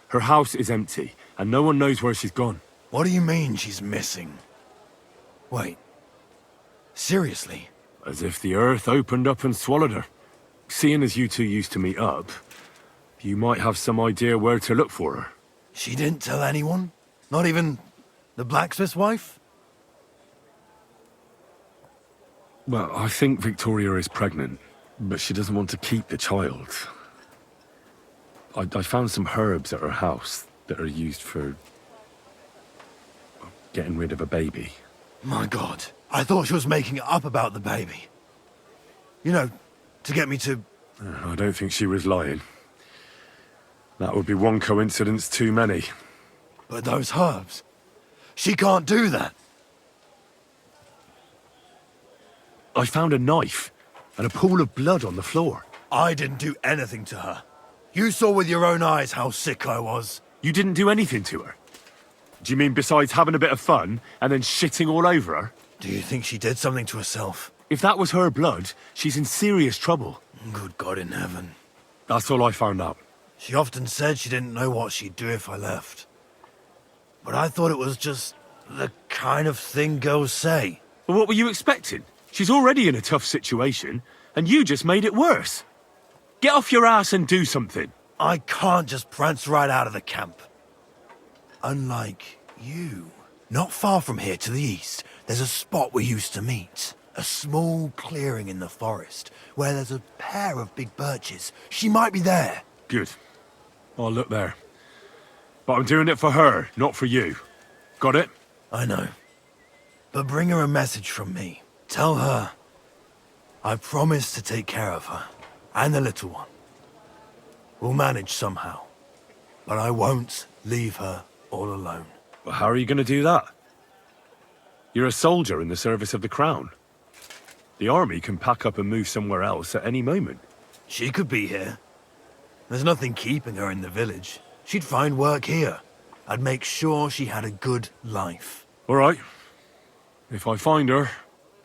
Her house is empty, and no one knows where she's gone. What do you mean she's missing? Wait. Seriously? As if the earth opened up and swallowed her. Seeing as you two used to meet up, you might have some idea where to look for her. She didn't tell anyone? Not even the blacksmith's wife? Well, I think Victoria is pregnant, but she doesn't want to keep the child. I found some herbs at her house that are used for getting rid of a baby. My God, I thought she was making it up about the baby. You know, to get me to... I don't think she was lying. That would be one coincidence too many. But those herbs... She can't do that. I found a knife and a pool of blood on the floor. I didn't do anything to her. You saw with your own eyes how sick I was. You didn't do anything to her? Do you mean besides having a bit of fun and then shitting all over her? Do you think she did something to herself? If that was her blood, she's in serious trouble. Good God in heaven. That's all I found out. She often said she didn't know what she'd do if I left. But I thought it was just the kind of thing girls say. Well, what were you expecting? She's already in a tough situation, and you just made it worse. Get off your ass and do something. I can't just prance right out of the camp. Unlike you. Not far from here to the east, there's a spot we used to meet. A small clearing in the forest, where there's a pair of big birches. She might be there. Good. I'll look there. But I'm doing it for her, not for you. Got it? I know. But bring her a message from me. Tell her I promise to take care of her, and the little one. We'll manage somehow, but I won't leave her all alone. Well, how are you going to do that? You're a soldier in the service of the crown. The army can pack up and move somewhere else at any moment. She could be here. There's nothing keeping her in the village. She'd find work here. I'd make sure she had a good life. All right. If I find her,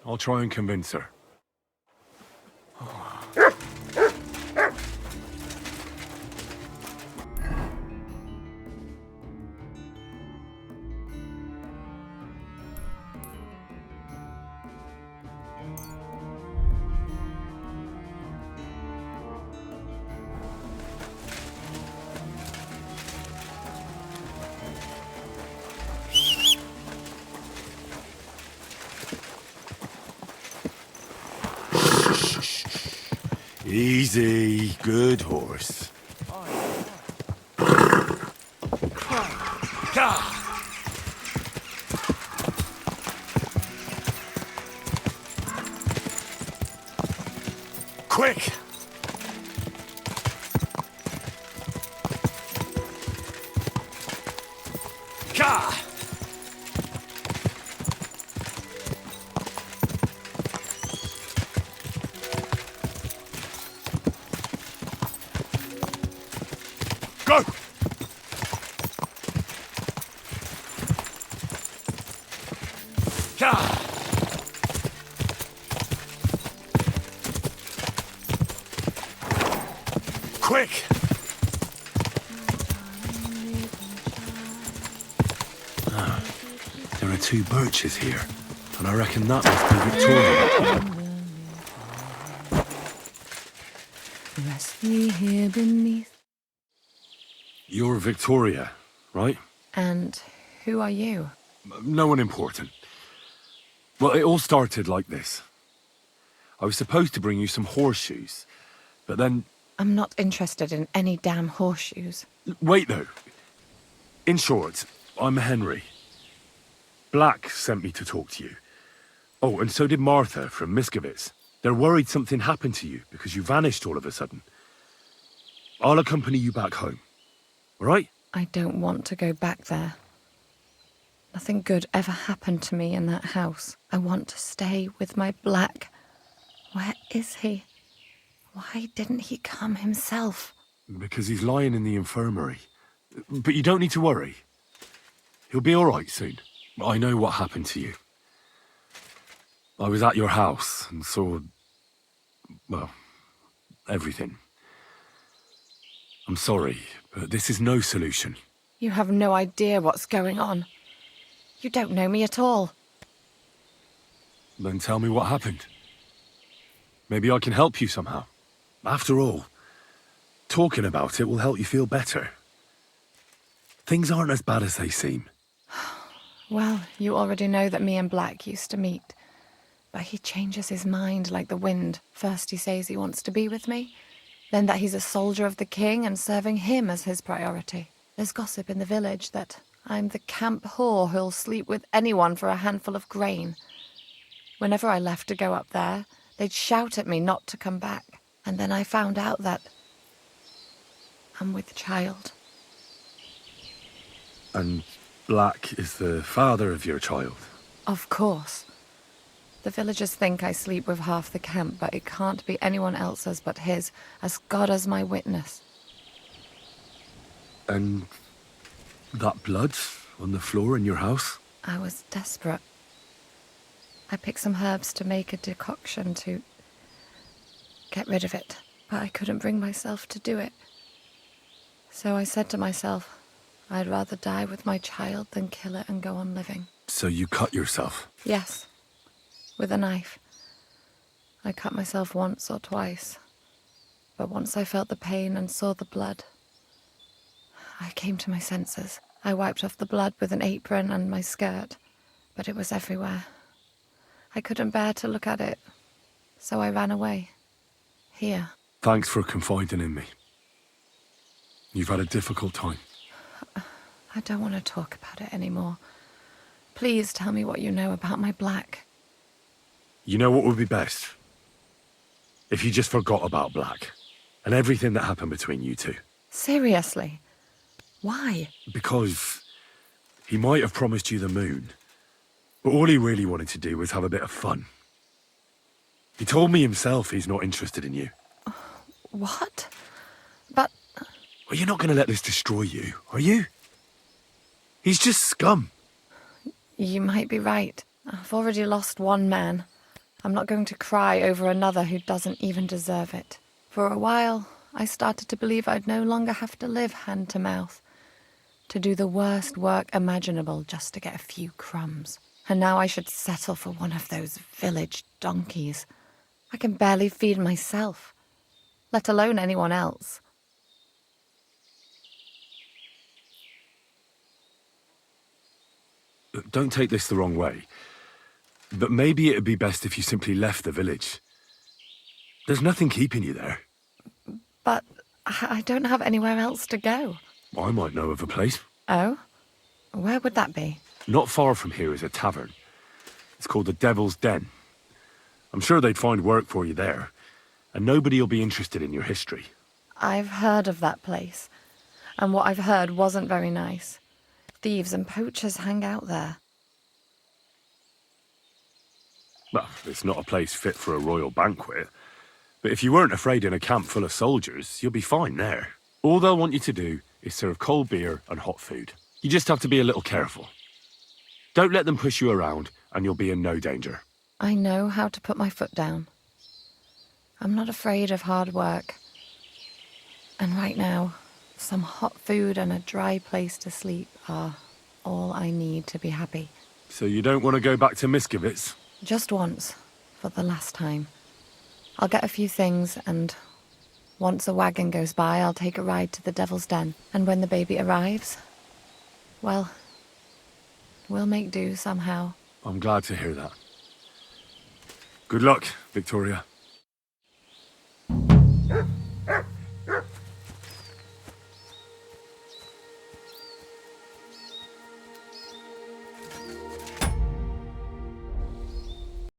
I'll try and convince her. Easy, good horse. Quick! Ka! Go! Ka! Quick! There are two birches here, and I reckon that must be Victoria. Rest me here beneath. You're Victoria, right? And who are you? No one important. Well, it all started like this. I was supposed to bring you some horseshoes, but then... I'm not interested in any damn horseshoes. Wait, though. In short, I'm Henry. Black sent me to talk to you. Oh, and so did Martha from Miskovitz. They're worried something happened to you because you vanished all of a sudden. I'll accompany you back home. All right? I don't want to go back there. Nothing good ever happened to me in that house. I want to stay with my Black. Where is he? Why didn't he come himself? Because he's lying in the infirmary. But you don't need to worry. He'll be all right soon. I know what happened to you. I was at your house and saw... well, everything. I'm sorry, but this is no solution. You have no idea what's going on. You don't know me at all. Then tell me what happened. Maybe I can help you somehow. After all, talking about it will help you feel better. Things aren't as bad as they seem. Well, you already know that me and Black used to meet. But he changes his mind like the wind. First he says he wants to be with me, then that he's a soldier of the king and serving him as his priority. There's gossip in the village that I'm the camp whore who'll sleep with anyone for a handful of grain. Whenever I left to go up there, they'd shout at me not to come back. And then I found out that I'm with child. And Black is the father of your child? Of course. The villagers think I sleep with half the camp, but it can't be anyone else's but his, as God as my witness. And that blood on the floor in your house? I was desperate. I picked some herbs to make a decoction to get rid of it, but I couldn't bring myself to do it. So I said to myself, I'd rather die with my child than kill it and go on living. So you cut yourself? Yes, with a knife. I cut myself once or twice, but once I felt the pain and saw the blood, I came to my senses. I wiped off the blood with an apron and my skirt, but it was everywhere. I couldn't bear to look at it, so I ran away. Here. Thanks for confiding in me. You've had a difficult time. I don't want to talk about it anymore. Please tell me what you know about my Black. You know what would be best? If you just forgot about Black and everything that happened between you two. Seriously? Why? Because he might have promised you the moon, but all he really wanted to do was have a bit of fun. He told me himself he's not interested in you. What? But... Well, you're not going to let this destroy you, are you? He's just scum. You might be right. I've already lost one man. I'm not going to cry over another who doesn't even deserve it. For a while, I started to believe I'd no longer have to live hand to mouth, to do the worst work imaginable just to get a few crumbs. And now I should settle for one of those village donkeys. I can barely feed myself, let alone anyone else. Don't take this the wrong way, but maybe it'd be best if you simply left the village. There's nothing keeping you there. But I don't have anywhere else to go. I might know of a place. Oh? Where would that be? Not far from here is a tavern. It's called the Devil's Den. I'm sure they'd find work for you there, and nobody'll be interested in your history. I've heard of that place, and what I've heard wasn't very nice. Thieves and poachers hang out there. Well, it's not a place fit for a royal banquet, but if you weren't afraid in a camp full of soldiers, you'll be fine there. All they'll want you to do is serve cold beer and hot food. You just have to be a little careful. Don't let them push you around, and you'll be in no danger. I know how to put my foot down. I'm not afraid of hard work. And right now, some hot food and a dry place to sleep are all I need to be happy. So you don't want to go back to Miskovitz? Just once, for the last time. I'll get a few things, and once a wagon goes by, I'll take a ride to the Devil's Den. And when the baby arrives, well, we'll make do somehow. I'm glad to hear that. Good luck, Victoria.